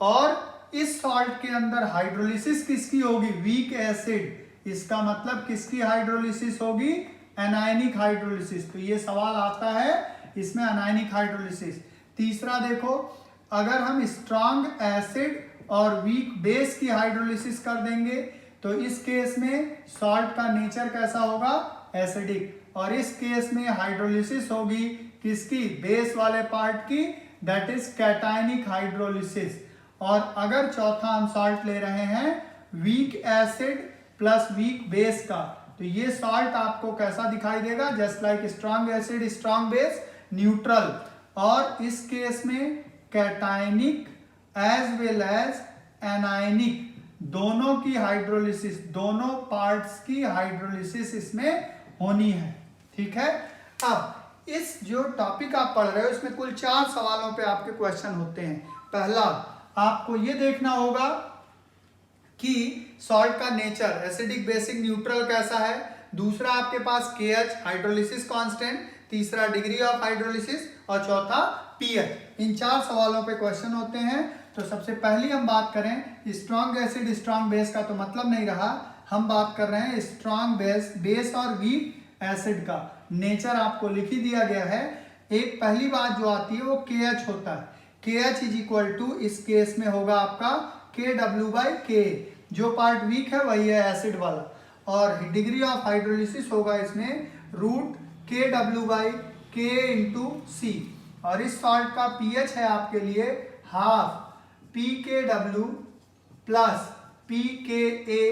और इस सॉल्ट के अंदर हाइड्रोलिसिस किसकी होगी, वीक एसिड। इसका मतलब किसकी हाइड्रोलिसिस होगी, एनायनिक हाइड्रोलिसिस। तो ये सवाल आता है इसमें एनायनिक हाइड्रोलिसिस। तीसरा देखो, अगर हम स्ट्रॉन्ग एसिड और वीक बेस की हाइड्रोलिसिस कर देंगे तो इस केस में सॉल्ट का नेचर कैसा होगा, एसिडिक। और इस केस में हाइड्रोलिसिस होगी किसकी, बेस वाले पार्ट की, दैट इज कैटायनिक हाइड्रोलिसिस। और अगर चौथा हम सॉल्ट ले रहे हैं weak acid plus weak base का, तो ये सॉल्ट आपको कैसा दिखाई देगा, just like strong acid strong base, neutral. और इस केस में cationic as well as anionic दोनों की हाइड्रोलिसिस, दोनों पार्ट्स की हाइड्रोलिसिस इसमें होनी है। ठीक है। अब इस जो टॉपिक आप पढ़ रहे हो इसमें कुल 4 सवालों पे आपके क्वेश्चन होते हैं। पहला, आपको ये देखना होगा कि सॉल्ट का नेचर एसिडिक बेसिक न्यूट्रल कैसा है। दूसरा आपके पास KH हाइड्रोलिसिस कांस्टेंट, तीसरा डिग्री ऑफ हाइड्रोलिसिस और चौथा pH। इन 4 सवालों पे क्वेश्चन होते हैं। तो सबसे पहली हम बात करें स्ट्रॉन्ग एसिड स्ट्रॉन्ग बेस का, तो मतलब नहीं रहा, हम बात कर रहे हैं स्ट्रॉन्ग बेस और वीक एसिड का। नेचर आपको लिख ही दिया गया है। एक पहली बात जो आती है वो KH होता है। KH इज इक्वल टू, इस केस में होगा आपका KW/K। जो पार्ट वीक है वही है एसिड वाला। और डिग्री ऑफ हाइड्रोलिसिस होगा इसमें √KW/K × C। और इस सॉल्ट का pH है आपके लिए half pKW plus pKa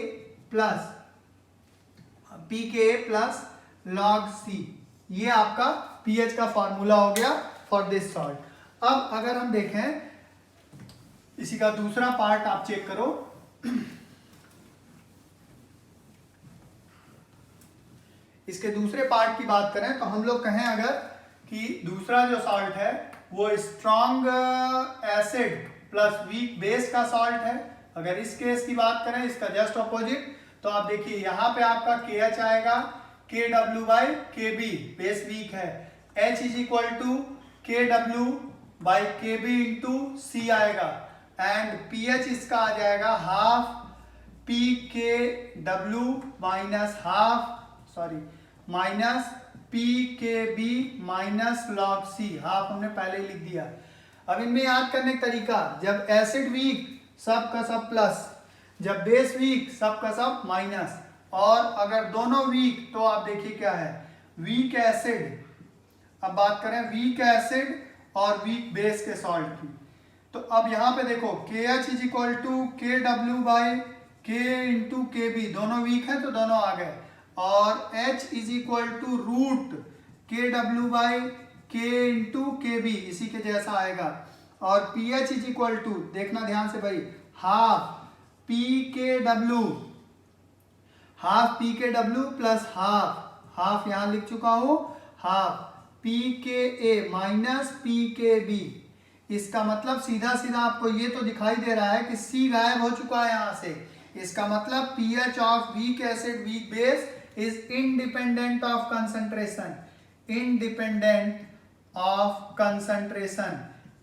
plus log C। ये आपका pH का फॉर्मूला हो गया फॉर दिस सॉल्ट। अब अगर हम देखें इसी का दूसरा पार्ट आप चेक करो। इसके दूसरे पार्ट की बात करें तो हम लोग कहें अगर कि दूसरा जो सॉल्ट है वो strong acid plus weak base का सॉल्ट है। अगर इस केस की बात करें, इसका जस्ट ऑपोजिट, तो आप देखिए यहाँ पे आपका KH आएगा KW/KB, बेस वीक है। H is equal to KW/KB × C आएगा। एंड पीएच इसका आ जाएगा half P K W minus P K B minus log C. Half हमने पहले ही लिख दिया। अब इनमें याद करने का तरीका, जब एसिड वीक सब का सब प्लस, जब बेस वीक सब का सब माइनस, और अगर दोनों वीक तो आप देखिए क्या है, वीक एसिड। अब बात करें वीक एसिड और वीक बेस के सॉल्ट की, तो अब यहां पे देखो KH is equal to K W by K into K B, दोनों वीक है तो दोनों आ गए, और H is equal to root K W by K into K B, इसी के जैसा आएगा। और pH इज इक्वल टू, देखना ध्यान से भाई, half P K W plus half यहां लिख चुका हूं, हाफ पी के ए माइनस पी के बी। इसका मतलब सीधा सीधा आपको ये तो दिखाई दे रहा है कि C गायब हो चुका है यहां से। इसका मतलब pH of week acid weak base is independent of concentration.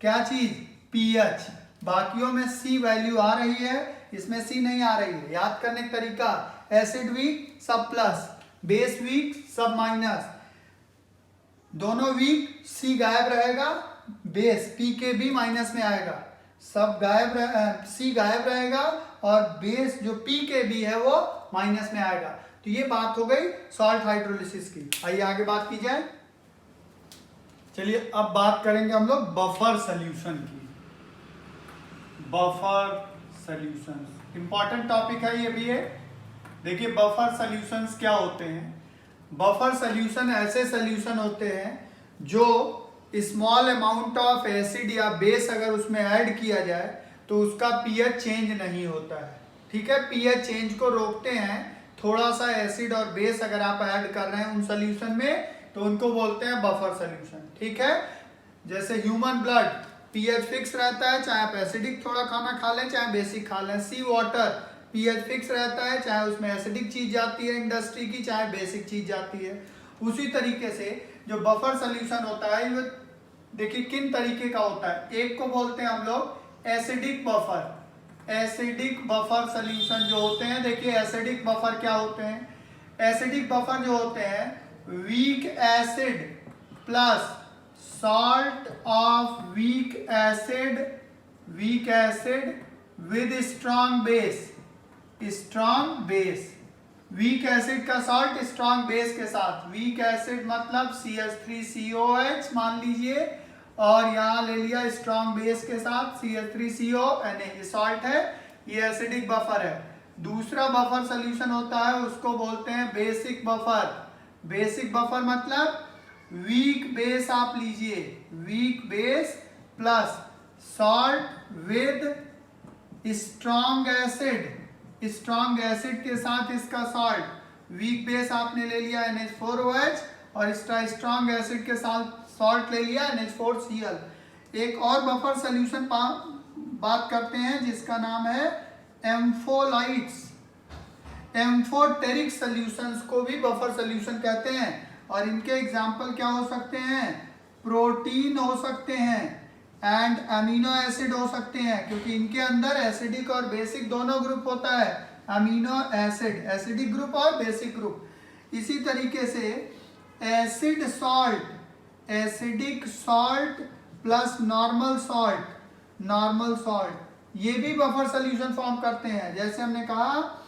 क्या चीज? pH। बाकियों में C वैल्यू आ रही है, इसमें C नहीं आ रही है। याद करने का तरीका, एसिड वीक सब प्लस, बेस वीक सब माइनस, दोनों वीक C गायब रहेगा, base P K B minus में आएगा, सब C गायब रहेगा और बेस जो पी के बी है वो माइनस में आएगा। तो ये बात हो गई सॉल्ट हाइड्रोलिसिस की। आइए आगे बात की जाए। चलिए अब बात करेंगे हम लोग बफर सॉल्यूशन की। बफर सॉल्यूशन इंपॉर्टेंट टॉपिक है ये भी है। देखिए बफर सॉल्यूशंस क्या होते हैं। बफर सॉल्यूशन ऐसे सॉल्यूशन होते हैं जो स्मॉल अमाउंट ऑफ एसिड या बेस अगर उसमें ऐड किया जाए तो उसका पीएच चेंज नहीं होता है। ठीक है, पीएच चेंज को रोकते हैं। थोड़ा सा एसिड और बेस अगर आप ऐड कर रहे हैं उन सॉल्यूशन में तो उनको बोलते हैं बफर सॉल्यूशन। ठीक है, जैसे ह्यूमन ब्लड पीएच फिक्स रहता है, चाहे आप एसिडिक थोड़ा खाना खा लें चाहे बेसिक खा लें। सी वाटर पीएच फिक्स रहता है, चाहे उसमें एसिडिक चीज जाती है इंडस्ट्री की, चाहे बेसिक चीज जाती है। उसी तरीके से जो बफर सॉल्यूशन होता है वो देखिए किन तरीके का होता है। एक को बोलते हैं हम लोग acidic buffer. Acidic buffer solution जो होते हैं, देखिए एसिडिक बफर क्या होते हैं। एसिडिक बफर जो होते हैं weak acid plus salt of weak acid with strong base. Weak acid का सॉल्ट स्ट्रॉन्ग बेस के साथ। वीक एसिड मतलब CH3COH मान लीजिए, और यहां ले लिया स्ट्रॉन्ग बेस के साथ CH3CONA, ये सॉल्ट है, ये एसिडिक बफर है। दूसरा बफर सॉल्यूशन होता है उसको बोलते हैं बेसिक बफर। बेसिक बफर मतलब वीक बेस आप लीजिए, weak base plus salt with strong acid के साथ इसका सॉल्ट। वीक बेस आपने ले लिया NH4OH और इसका स्ट्रॉन्ग एसिड के साथ सॉल्ट ले लिया NH4Cl। एक और बफर सॉल्यूशन बात करते हैं जिसका नाम है एम्फोलाइट्स। एम्फोटेरिक सॉल्यूशंस को भी बफर सॉल्यूशन कहते हैं, और इनके एग्जाम्पल क्या हो सकते हैं? प्रोटीन हो सकते हैं एंड अमीनो एसिड हो सकते हैं, क्योंकि इनके अंदर एसिडिक और बेसिक दोनों ग्रुप होता है। अमीनो एसिड एसिडिक ग्रुप और बेसिक ग्रुप। इसी तरीके से acid salt, acidic salt plus normal salt, ये भी बफर सॉल्यूशन फॉर्म करते हैं। जैसे हमने कहा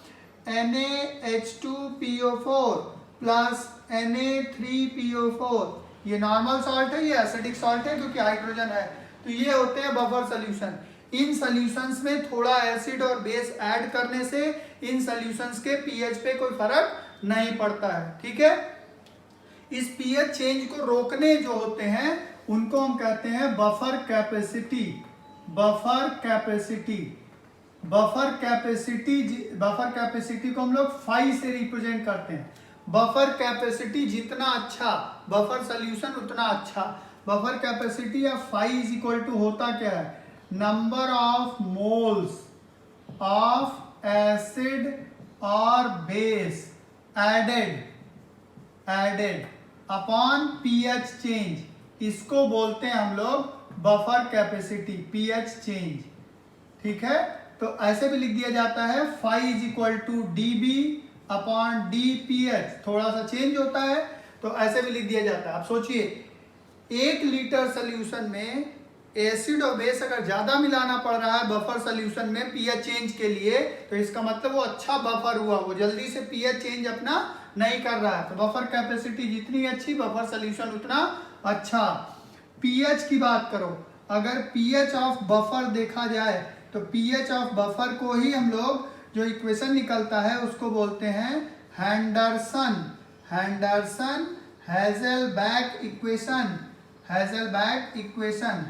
NaH2PO4 प्लस Na3PO4, ये नॉर्मल सॉल्ट है, ये एसिडिक सॉल्ट है क्योंकि हाइड्रोजन है। तो ये होते हैं बफर सॉल्यूशन। इन सॉल्यूशंस में थोड़ा एसिड और बेस ऐड करने से इन सॉल्यूशंस के पीएच पे कोई फर्क नहीं पड़ता है। ठीक है, इस पीएच चेंज को रोकने जो होते हैं उनको हम कहते हैं बफर कैपेसिटी। बफर कैपेसिटी को हम लोग फाई से रिप्रेजेंट करते हैं। बफर कैपेसिटी जितना अच्छा बफर सॉल्यूशन उतना अच्छा। बफर कैपेसिटी या फाई इज इक्वल टू होता क्या है? Number of moles of acid और base added upon pH change. इसको बोलते हैं हम लोग बफर कैपेसिटी, पीएच चेंज। ठीक है। तो ऐसे भी लिख दिया जाता है phi is equal to dB upon dpH, थोड़ा सा चेंज होता है तो ऐसे भी लिख दिया जाता है। अब सोचिए 1 लीटर सोल्यूशन में एसिड और बेस अगर ज्यादा मिलाना पड़ रहा है बफर सोल्यूशन में पीएच चेंज के लिए, तो इसका मतलब वो अच्छा बफर हुआ, वो जल्दी से पीएच चेंज अपना नहीं कर रहा है। तो बफर कैपेसिटी जितनी अच्छी बफर सोल्यूशन उतना अच्छा। पीएच की बात करो, अगर पीएच ऑफ बफर देखा जाए तो पीएच ऑफ बफर को ही हम लोग जो इक्वेशन निकलता है उसको बोलते हैं हेंडरसन हेज़ेलबैक इक्वेशन,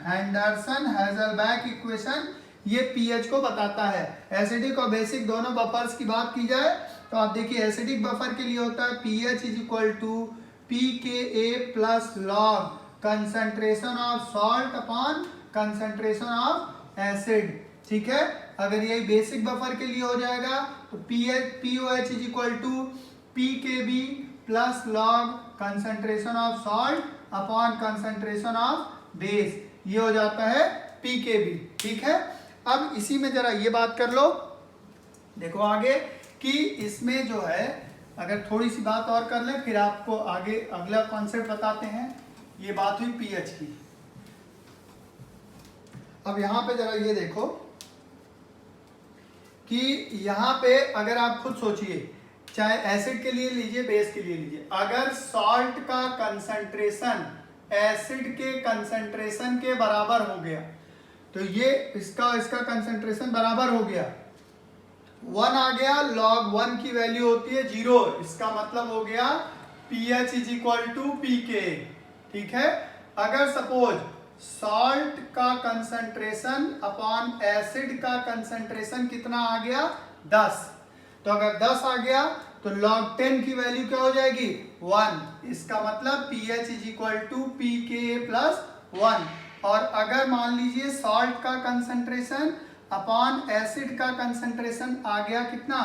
हेंडरसन हेज़ेलबैक इक्वेशन ये पीएच को बताता है। एसिडिक और बेसिक दोनों बफर्स की बात की जाए तो आप देखिए एसिडिक बफर के लिए होता है pH is equal to pKa plus log concentration of salt upon concentration of acid, ठीक है। अगर यही बेसिक बफर के लिए हो जाएगा तो POH is equal to pKb plus log concentration of salt upon concentration of base, ये हो जाता है pKb, ठीक है। अब इसी में जरा ये बात कर लो, देखो आगे कि इसमें जो है अगर थोड़ी सी बात और कर ले फिर आपको आगे अगला कॉन्सेप्ट बताते हैं। ये बात हुई पीएच की। अब यहां पे जरा ये देखो कि यहां पे अगर आप खुद सोचिए, चाहे एसिड के लिए लीजिए बेस के लिए लीजिए, अगर सॉल्ट का कंसंट्रेशन एसिड के कंसंट्रेशन के बराबर हो गया तो ये इसका कंसंट्रेशन बराबर हो गया, 1 आ गया, log 1 की वैल्यू होती है 0, इसका मतलब हो गया pH is equal to pK, ठीक है। अगर सपोज सॉल्ट का कंसंट्रेशन अपॉन एसिड का कंसंट्रेशन कितना आ गया 10, तो अगर 10 आ गया तो log 10 की वैल्यू क्या हो जाएगी 1, इसका मतलब pH is equal to pKa plus 1। और अगर मान लीजिए सॉल्ट का कंसंट्रेशन अपॉन एसिड का कंसंट्रेशन आ गया कितना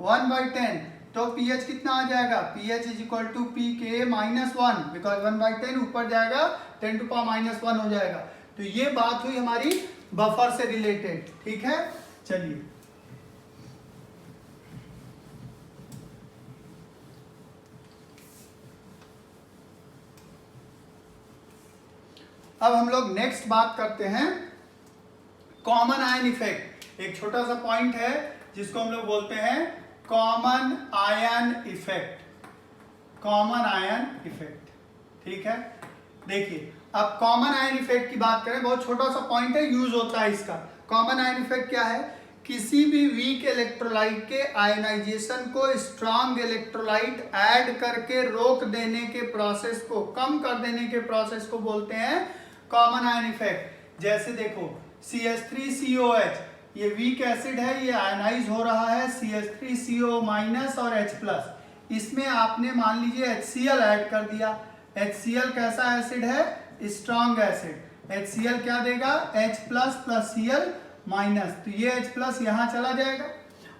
1/10, तो pH कितना आ जाएगा pH is equal to pKa minus 1, because 1/10 ऊपर जाएगा 10 टू पावर माइनस 1 हो जाएगा। तो ये बात हुई हमारी बफर से रिलेटेड, ठीक है। चलिए अब हम लोग नेक्स्ट बात करते हैं कॉमन आयन इफेक्ट। एक छोटा सा पॉइंट है जिसको हम लोग बोलते हैं common ion effect, common ion effect, ठीक है। देखिए अब कॉमन आयन इफेक्ट की बात करें, बहुत छोटा सा पॉइंट है, यूज होता है इसका। कॉमन आयन इफेक्ट क्या है, किसी भी वीक इलेक्ट्रोलाइट के आयनाइजेशन को स्ट्रॉन्ग इलेक्ट्रोलाइट ऐड करके रोक देने के प्रोसेस को, कम कर देने के प्रोसेस को बोलते हैं कॉमन आयन इफेक्ट। जैसे देखो CH3COH, ये वीक एसिड है, ये आयनाइज हो रहा है CH3CO माइनस और H प्लस, इसमें आपने मान लीजिए HCl ऐड कर दिया। HCl कैसा एसिड है, स्ट्रॉन्ग एसिड। HCl क्या देगा H plus plus Cl minus, तो ये H प्लस यहाँ चला जाएगा।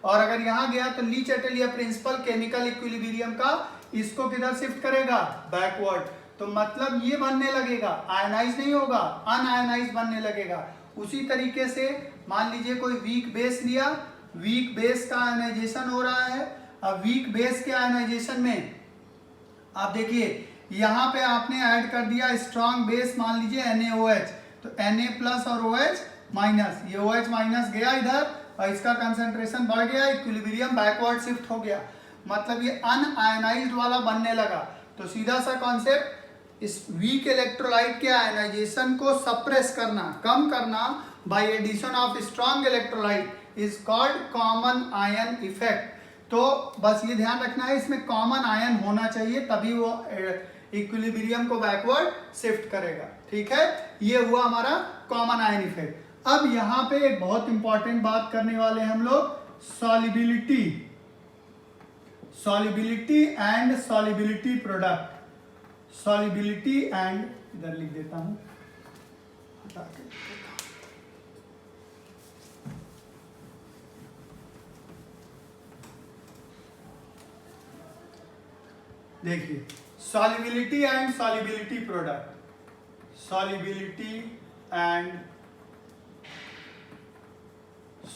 और अगर यहाँ गया तो ली चैटलिया प्रिंसिपल केमिकल इक्विलिब्रियम का इसको किधर शिफ्ट करेगा बैकवर्ड, तो मतलब ये बनने लगेगा, आयनाइज नहीं होगा, अनआयनाइज बनने लगेगा। उसी तरीके से मान लीजिए कोई वीक बेस लिया, वीक बेस का आयनाइजेशन हो रहा है। अब वीक बेस के आयनाइजेशन में आप देखिए यहाँ पे आपने ऐड कर दिया स्ट्रॉन्ग बेस, मान लीजिए NaOH, तो Na प्लस और OH माइनस, ये OH माइनस गया इधर और इसका कंसंट्रेशन बढ़ गया, इक्विलिब्रियम बैकवर्ड शिफ्ट हो गया, मतलब ये अनआयनाइज्ड वाला बनने लगा। तो सीधा सा कॉन्सेप्ट, इस वीक इलेक्ट्रोलाइट के आयनाइजेशन को सप्रेस करना, कम करना by addition of strong electrolyte is called common ion effect. तो बस ये ध्यान रखना है इसमें कॉमन आयन होना चाहिए, तभी वो इक्विलिब्रियम को बैकवर्ड शिफ्ट करेगा, ठीक है। ये हुआ हमारा कॉमन आयन इफेक्ट। अब यहाँ पे एक बहुत इंपॉर्टेंट बात करने वाले हैं हम लोग, solubility, solubility and solubility product. Solubility and, इधर लिख देता हूं, हटा के देखिए solubility and solubility product, solubility and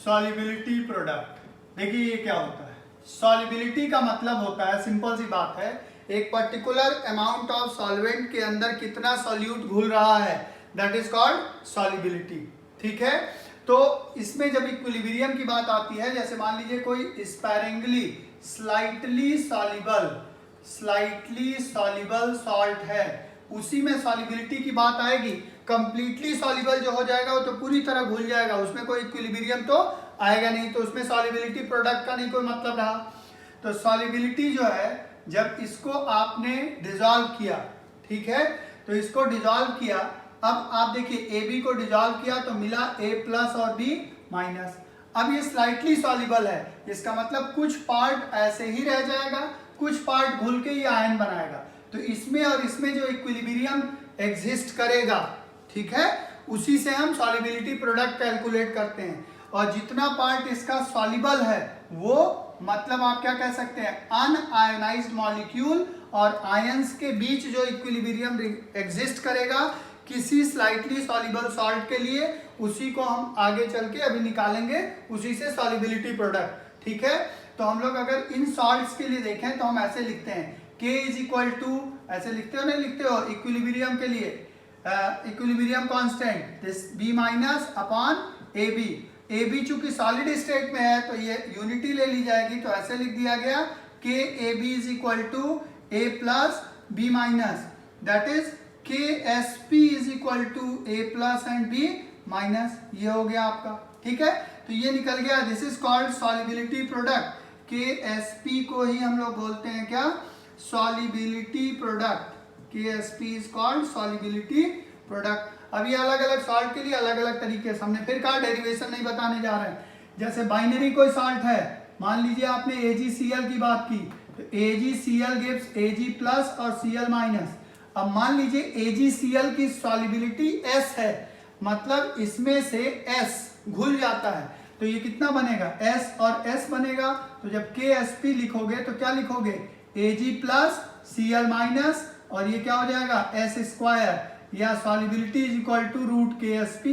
solubility product. देखिए ये क्या होता है, सॉल्युबिलिटी का मतलब होता है, सिंपल सी बात है, एक पर्टिकुलर अमाउंट ऑफ सॉल्वेंट के अंदर कितना सॉल्यूट घुल रहा है, दैट इज कॉल्ड सॉल्युबिलिटी। ठीक है, तो इसमें जब इक्विलिब्रियम की बात आती है, जैसे मान लीजिए कोई स्पैरिंगली स्लाइटली सॉल्युबल सॉल्ट है, उसी में सॉल्युबिलिटी की बात आएगी। कंप्लीटली सॉल्युबल जो हो जाएगा वो तो पूरी तरह घुल जाएगा, उसमें कोई इक्विलिब्रियम तो आएगा नहीं, तो उसमें सॉल्युबिलिटी प्रोडक्ट का नहीं कोई मतलब रहा। तो सॉल्युबिलिटी जो है, जब इसको आपने डिसॉल्व किया, ठीक है, तो इसको डिसॉल्व किया, अब आप देखिए AB को डिसॉल्व किया तो मिला A प्लस और B माइनस। अब ये स्लाइटली सॉल्युबल है, इसका मतलब कुछ पार्ट ऐसे ही रह जाएगा, कुछ पार्ट घुल के ये आयन बनाएगा। तो इसमें और इसमें जो इक्विलिब्रियम एग्जिस्ट करेगा, ठीक है, उसी से हम सॉल्युबिलिटी प्रोडक्ट कैलकुलेट करते हैं। और जितना पार्ट इसका सॉल्युबल है वो मतलब आप क्या कह सकते हैं, अनआयोनाइज्ड मॉलिक्यूल और आयंस के बीच जो इक्विलिब्रियम एग्जिस्ट करेगा किसी स्लाइटली सॉल्युबल सॉल्ट के लिए, उसी को हम आगे चल के अभी निकालेंगे, उसी से सॉल्युबिलिटी प्रोडक्ट। ठीक है, तो हम लोग अगर इन सॉल्ट्स के लिए देखें तो हम ऐसे लिखते हैं K इज इक्वल टू, ऐसे लिखते हो नहीं लिखते हो, इक्विलिब्रियम के लिए equilibrium constant this B minus upon AB चूंकि सॉलिड स्टेट में है तो ये यूनिटी ले ली जाएगी, तो ऐसे लिख दिया गया KAB is equal to A plus B minus, that is KSP is equal to A plus and B minus. ये हो गया आपका, ठीक है, तो ये निकल गया, this is called solubility product. KSP को ही हम लोग बोलते हैं क्या, solubility product. KSP is called solubility product. अब ये अलग अलग सॉल्ट के लिए अलग अलग तरीके से, हमने फिर कहा डेरिवेशन नहीं बताने जा रहे हैं। जैसे बाइनरी कोई सॉल्ट है, मान लीजिए आपने AgCl की बात की, तो AgCl गिव्स Ag प्लस और Cl माइनस। अब मान लीजिए AgCl की सॉल्युबिलिटी S है, मतलब इसमें से S घुल जाता है, तो ये कितना बनेगा, S और S बनेगा। तो जब KSP लिखोगे तो क्या लिखोगे, Ag प्लस Cl माइनस, और ये क्या हो जाएगा S स्क्वायर, या solubility is equal to root KSP।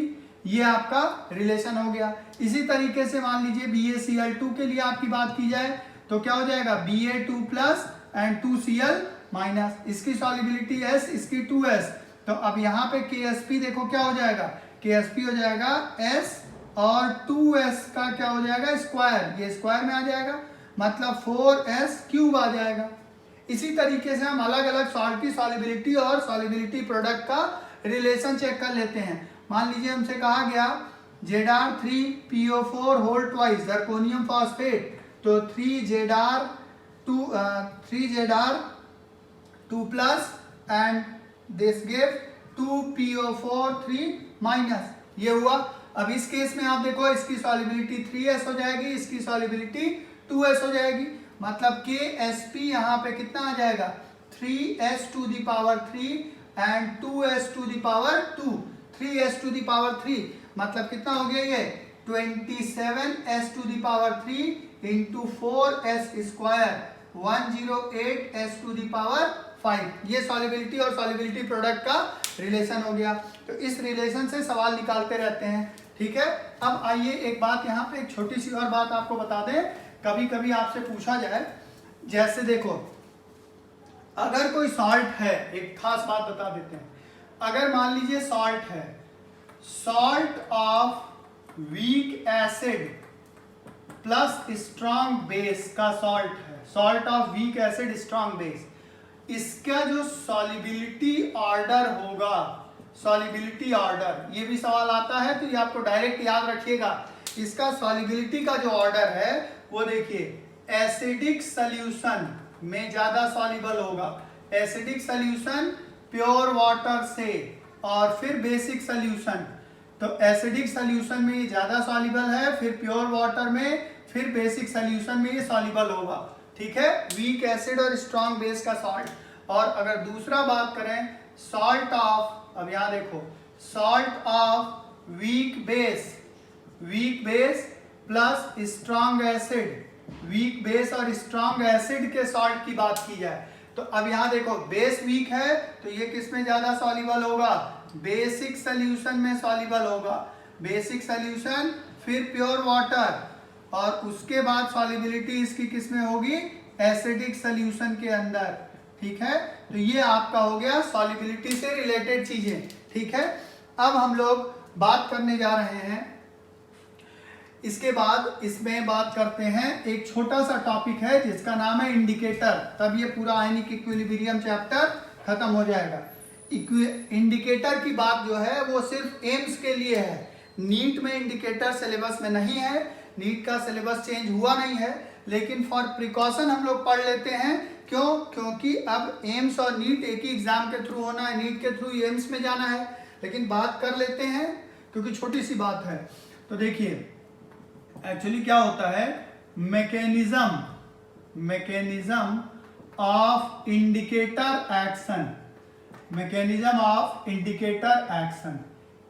ये आपका रिलेशन हो गया। इसी तरीके से मान लीजिए BaCl2 के लिए आपकी बात की जाए तो क्या हो जाएगा, Ba2 plus and 2Cl minus, इसकी सॉल्युबिलिटी S, इसकी 2S। तो अब यहाँ पे KSP देखो क्या हो जाएगा, KSP हो जाएगा S और 2S का क्या हो जाएगा स्क्वायर, ये स्क्वायर में आ जाएगा, मतलब 4S क्यूब आ जाएगा। इसी तरीके से हम अलग अलग सॉल्ट की सॉल्युबिलिटी और सॉल्युबिलिटी प्रोडक्ट का रिलेशन चेक कर लेते हैं। मान लीजिए हमसे कहा गया Zr3PO4 whole twice zirconium phosphate, तो 3Zr2 plus and this give 2PO4 3 minus, ये हुआ। अब इस केस में आप देखो इसकी सॉल्युबिलिटी 3S हो जाएगी, इसकी सॉल्युबिलिटी 2S हो जाएगी, मतलब KSP यहाँ पे कितना आ जाएगा, 3S to the power 3 and 2S to the power 2, 3S to the power 3, मतलब कितना हो गया ये 27S to the power 3 into 4S square 108S to the power 5। ये सॉल्युबिलिटी और सॉल्युबिलिटी प्रोडक्ट का रिलेशन हो गया। तो इस रिलेशन से सवाल निकालते रहते हैं, ठीक है। अब आइए एक बात यहाँ पे, एक छोटी सी और बात आपको बता दें, कभी कभी आपसे पूछा जाए, जैसे देखो अगर कोई सॉल्ट है, एक खास बात बता देते हैं, अगर मान लीजिए सॉल्ट है, salt of week acid plus strong base का सॉल्ट है, salt of weak acid strong base, इसका जो सॉल्युबिलिटी ऑर्डर होगा, सॉल्युबिलिटी ऑर्डर, ये भी सवाल आता है तो ये आपको डायरेक्ट याद रखिएगा, इसका सॉल्युबिलिटी का जो ऑर्डर है वो देखिए एसिडिक सॉल्यूशन में ज्यादा सॉल्युबल होगा, एसिडिक सॉल्यूशन प्योर वाटर से, और फिर बेसिक सॉल्यूशन, तो एसिडिक सॉल्यूशन में ये ज्यादा सॉल्युबल है, फिर प्योर वाटर में, फिर बेसिक सॉल्यूशन में ये सॉल्युबल होगा, ठीक है, वीक एसिड और स्ट्रॉन्ग बेस का सॉल्ट। और अगर दूसरा बात करें सॉल्ट ऑफ, अब यहां देखो salt of weak base plus strong acid, weak base और स्ट्रॉन्ग एसिड के सॉल्ट की बात की जाए तो अब यहां देखो बेस वीक है तो ये किस में ज्यादा सॉल्युबल होगा, बेसिक सॉल्यूशन में सॉल्युबल होगा, बेसिक सॉल्यूशन फिर प्योर वाटर, और उसके बाद सॉल्युबिलिटी इसकी किस में होगी, एसिडिक सोल्यूशन के अंदर। ठीक है, तो ये आपका हो गया सॉल्युबिलिटी से रिलेटेड चीजें। ठीक है, अब हम लोग बात करने जा रहे हैं, इसके बाद इसमें बात करते हैं, एक छोटा सा टॉपिक है जिसका नाम है इंडिकेटर, तब ये पूरा आयनिक इक्विलिब्रियम चैप्टर खत्म हो जाएगा। इंडिकेटर की बात जो है वो सिर्फ एम्स के लिए है, नीट में इंडिकेटर सिलेबस में नहीं है, नीट का सिलेबस चेंज हुआ नहीं है, लेकिन फॉर प्रिकॉशन हम लोग पढ़ लेते हैं। क्यों? क्योंकि अब एम्स और नीट एक ही एग्जाम के थ्रू होना है, नीट के थ्रू एम्स में जाना है, लेकिन बात कर लेते हैं क्योंकि छोटी सी बात है। तो देखिए एक्चुअली क्या होता है, mechanism of indicator action, mechanism of indicator action.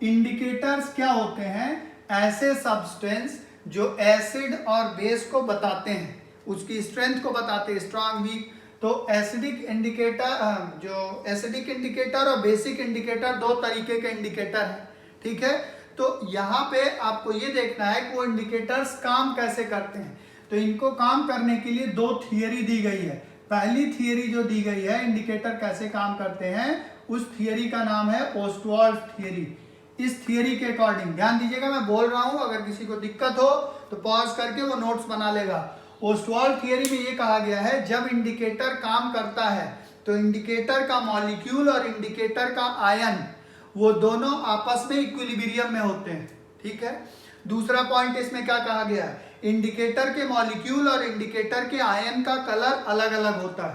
Indicators क्या होते हैं, ऐसे सब्सटेंस जो एसिड और बेस को बताते हैं, उसकी स्ट्रेंथ को बताते हैं, स्ट्रॉन्ग वीक। तो एसिडिक इंडिकेटर, जो एसिडिक इंडिकेटर और बेसिक इंडिकेटर दो तरीके के इंडिकेटर हैं। ठीक है, तो यहाँ पे आपको ये देखना है कि वो इंडिकेटर्स काम कैसे करते हैं। तो इनको काम करने के लिए दो थियरी दी गई है। पहली थियरी जो दी गई है इंडिकेटर कैसे काम करते हैं, उस थियरी का नाम है ओस्टवाल्ड थियरी। इस थियरी के अकॉर्डिंग ध्यान दीजिएगा, मैं बोल रहा हूं, अगर किसी को दिक्कत हो तो पॉज करके वो नोट्स बना लेगा। ओस्टवाल्ड थियरी में ये कहा गया है, जब इंडिकेटर काम करता है तो इंडिकेटर का मॉलिक्यूल और इंडिकेटर का आयन वो दोनों आपस में इक्विलिब्रियम में होते हैं। ठीक है, दूसरा पॉइंट इसमें क्या कहा गया है, इंडिकेटर के मॉलिक्यूल और इंडिकेटर के आयन का कलर अलग अलग होता है।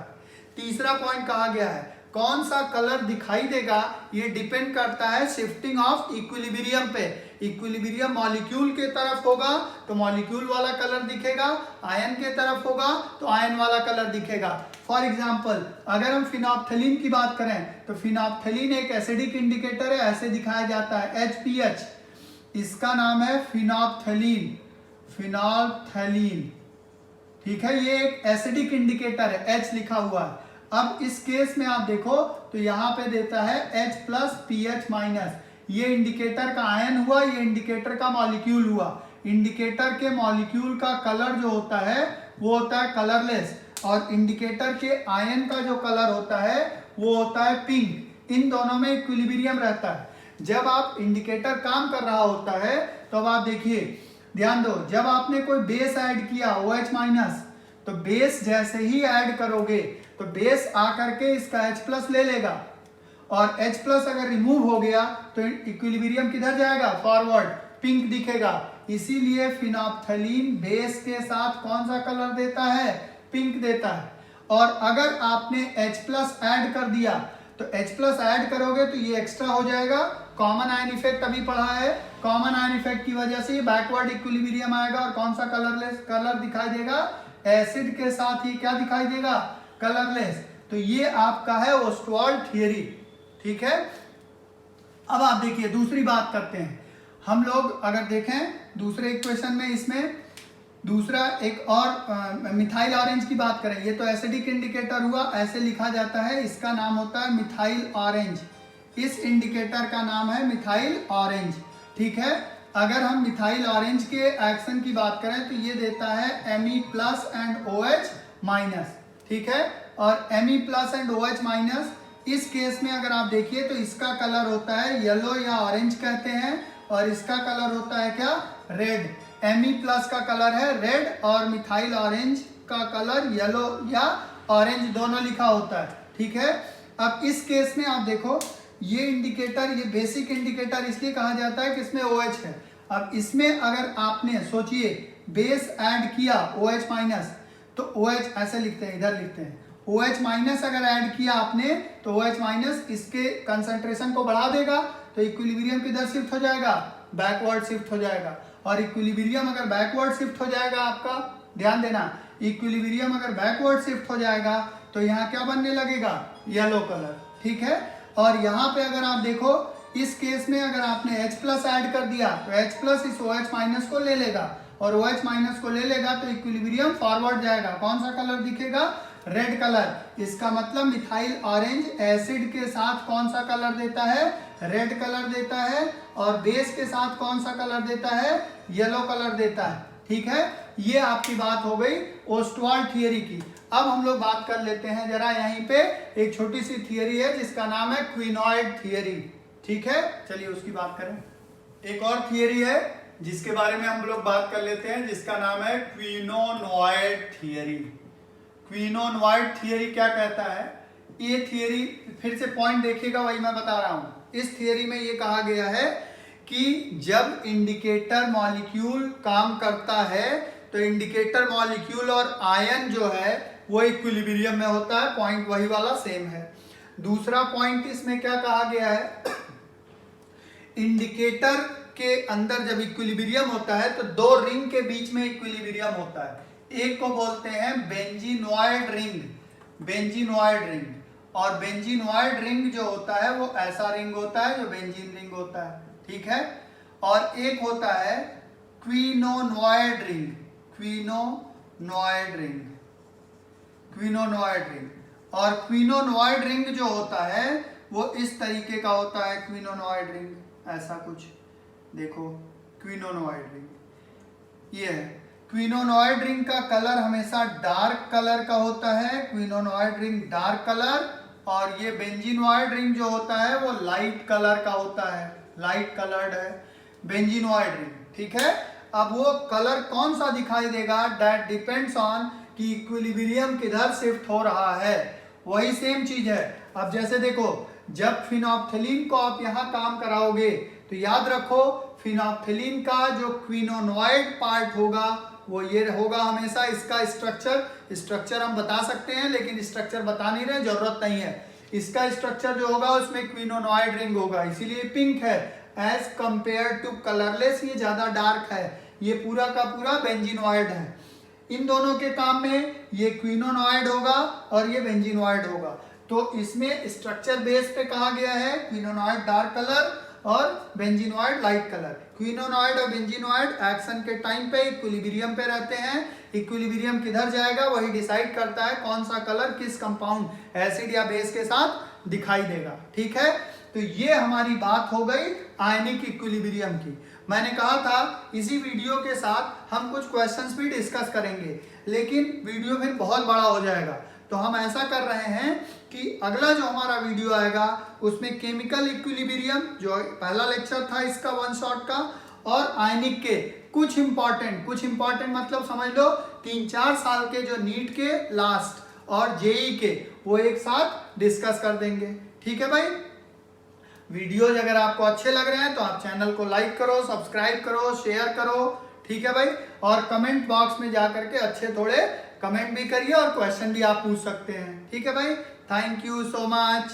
तीसरा पॉइंट कहा गया है, कौन सा कलर दिखाई देगा ये डिपेंड करता है शिफ्टिंग ऑफ इक्विलिब्रियम पे। इक्विलिब्रियम मॉलिक्यूल के तरफ होगा तो मॉलिक्यूल वाला कलर दिखेगा, आयन के तरफ होगा तो आयन वाला कलर दिखेगा। फॉर एग्जांपल अगर हम फिनोप्थलीन की बात करें तो फिनोप्थलीन एक एसिडिक इंडिकेटर है, ऐसे दिखाया जाता है HPH, इसका नाम है फिनोप्थलीन, फिनोप्थलीन। ठीक है, ये एक एसिडिक इंडिकेटर है, H लिखा हुआ है। अब इस केस में आप देखो तो यहाँ पे देता है H+PH-, ये इंडिकेटर का आयन हुआ, ये इंडिकेटर का मॉलिक्यूल हुआ। इंडिकेटर के मॉलिक्यूल का कलर जो होता है वो होता है कलरलेस, और इंडिकेटर के आयन का जो कलर होता है वो होता है पिंक। इन दोनों में इक्विलिब्रियम रहता है। जब आप इंडिकेटर काम कर रहा होता है तो अब आप देखिए, ध्यान दो, जब आपने कोई बेस ऐड किया OH-, तो बेस जैसे ही ऐड करोगे तो बेस आकर के इसका H+ ले लेगा, और H+ अगर रिमूव हो गया तो इक्विलिब्रियम किधर जाएगा, फॉरवर्ड, पिंक दिखेगा। इसीलिए फिनोप्थलीन बेस के साथ कौन सा कलर देता है, पिंक देता है। और अगर आपने H+ ऐड कर दिया तो H+ ऐड करोगे तो ये एक्स्ट्रा हो जाएगा। कॉमन आयन इफेक्ट अभी पढ़ा है, कॉमन आयन इफेक्ट की वजह से बैकवर्ड इक्विलिब्रियम आएगा, और कौन सा कलरलेस कलर दिखाई देगा, एसिड के साथ ही क्या दिखाई देगा, कलरलेस। तो ये आपका है ओस्टवाल्ड थियरी। ठीक है, अब आप देखिए दूसरी बात करते हैं। हम लोग अगर देखें दूसरे इक्वेशन में, इसमें दूसरा एक और मिथाइल ऑरेंज की बात करें, ये तो एसिडिक इंडिकेटर हुआ, ऐसे लिखा जाता है, इसका नाम होता है मिथाइल ऑरेंज। इस इंडिकेटर का नाम है मिथाइल ऑरेंज। ठीक है, अगर हम मिथाइल ऑरेंज के एक्शन की बात करें तो ये देता है Me+ एंड OH-। ठीक है, और Me+ एंड OH-, इस केस में अगर आप देखिए तो इसका कलर होता है येलो या ऑरेंज कहते हैं, और इसका कलर होता है क्या, रेड। Me+ का कलर है रेड और मिथाइल ऑरेंज का कलर येलो या ऑरेंज दोनों लिखा होता है। ठीक है, अब इस केस में आप देखो ये इंडिकेटर, ये बेसिक इंडिकेटर इसलिए कहा जाता है कि इसमें OH है। अब इसमें अगर आपने सोचिए बेस ऐड किया OH-, तो OH ऐसे लिखते हैं, इधर लिखते हैं, OH- अगर ऐड किया आपने तो OH- इसके कंसंट्रेशन को बढ़ा देगा, तो इक्विलिब्रियम किधर शिफ्ट हो जाएगा, बैकवर्ड शिफ्ट हो जाएगा। और इक्विलिब्रियम अगर बैकवर्ड शिफ्ट हो जाएगा, आपका ध्यान देना, इक्विलिब्रियम अगर बैकवर्ड शिफ्ट हो जाएगा तो यहाँ क्या बनने लगेगा, येलो कलर। ठीक है, और यहाँ पे अगर आप देखो इस केस में अगर आपने H+ ऐड कर दिया तो H+ इस OH- को ले लेगा, और OH- को ले लेगा तो इक्विलिब्रियम फॉरवर्ड जाएगा। कौन सा कलर दिखेगा, रेड कलर। इसका मतलब मिथाइल ऑरेंज एसिड के साथ कौन सा कलर देता है? रेड कलर देता है। और बेस के साथ कौन सा कलर देता है? येलो कलर देता है। ठीक है, ये आपकी बात हो गई ओस्टवाल्ड थियरी की। अब हम लोग बात कर लेते हैं जरा यहीं पे एक छोटी सी थियरी है जिसका नाम है क्विनोइड थियरी। ठीक है, चलिए उसकी बात करें। एक और थियरी है जिसके बारे में हम लोग बात कर लेते हैं जिसका नाम है क्विनोनॉइड थियरी। क्विनोनॉइड थियरी क्या कहता है? ये थियरी फिर से पॉइंट देखिएगा, वही मैं बता रहा हूं। इस थियरी में ये कहा गया है कि जब इंडिकेटर मॉलिक्यूल काम करता है तो इंडिकेटर मॉलिक्यूल और आयन जो है वो इक्विलिब्रियम में होता है। पॉइंट वही वाला सेम है। दूसरा पॉइंट इसमें क्या कहा गया है? इंडिकेटर के अंदर जब इक्विलिब्रियम होता है तो दो रिंग के बीच में इक्विलिब्रियम होता है। एक को बोलते हैं बेंजीनॉइड रिंग, बेंजीनॉइड रिंग। और बेंजीनॉइड रिंग जो होता है वो ऐसा रिंग होता है जो बेंजीन रिंग होता है। ठीक है, और एक होता है क्विनोनॉइड रिंग, क्विनोनॉइड रिंग, क्विनोनॉइड रिंग। और क्विनोनॉइड रिंग जो होता है वो इस तरीके का होता है। क्विनोनॉइड रिंग ऐसा कुछ देखो, क्विनोनॉइड रिंग ये है। क्विनोनॉइड रिंग का कलर हमेशा डार्क कलर का होता है, क्विनोनॉइड रिंग डार्क कलर। और ये बेंजीनॉइड रिंग जो होता है वो लाइट कलर का होता है, लाइट कलर्ड है बेंजीनॉइड रिंग। ठीक है, अब वो कलर कौन सा दिखाई देगा? दैट डिपेंड्स ऑन कि इक्विलिब्रियम किधर शिफ्ट हो रहा है। वही सेम चीज है। अब जैसे देखो, जब फिनोप्थेलिन को आप यहाँ काम कराओगे तो याद रखो फिनोप्थेलिन का जो क्विनोनॉइड पार्ट होगा वो ये होगा हमेशा। इसका स्ट्रक्चर हम बता सकते हैं लेकिन स्ट्रक्चर बता नहीं रहे, जरूरत नहीं है। इसका स्ट्रक्चर जो होगा उसमें क्विनोनॉइड रिंग होगा, इसीलिए पिंक है एज कंपेयर टू कलरलेस। ये ज्यादा डार्क है, ये पूरा का पूरा बेंजीनॉइड है। इन दोनों के काम में ये क्विनोनॉइड होगा और ये बेंजीनॉइड होगा। तो इसमें स्ट्रक्चर बेस पे कहा गया है क्विनोनॉइड डार्क कलर और बेंजीनॉइड लाइट कलर। क्विनोनॉइड और बेंजीनॉइड एक्शन के टाइम पे इक्विलिब्रियम पे रहते हैं। इक्विलिब्रियम किधर जाएगा वही डिसाइड करता है कौन सा कलर किस कंपाउंड एसिड या बेस के साथ दिखाई देगा। ठीक है, तो ये हमारी बात हो गई आयनिक इक्विलिब्रियम की। मैंने कहा था इसी वीडियो के साथ हम कुछ क्वेश्चंस भी डिस्कस करेंगे, लेकिन वीडियो फिर बहुत बड़ा हो जाएगा। तो हम ऐसा कर रहे हैं कि अगला जो हमारा वीडियो आएगा उसमें केमिकल इक्विलिब्रियम जो पहला लेक्चर था इसका वन शॉट का, और आयनिक के कुछ इंपॉर्टेंट मतलब समझ लो 3-4 साल के जो नीट के लास्ट और जेई के वो एक साथ डिस्कस कर देंगे। ठीक है भाई, वीडियोज अगर आपको अच्छे लग रहे हैं तो आप चैनल को लाइक करो, सब्सक्राइब करो, शेयर करो। ठीक है भाई, और कमेंट बॉक्स में जाकर के अच्छे थोड़े कमेंट भी करिए और क्वेश्चन भी आप पूछ सकते हैं। ठीक है भाई, थैंक यू सो मच।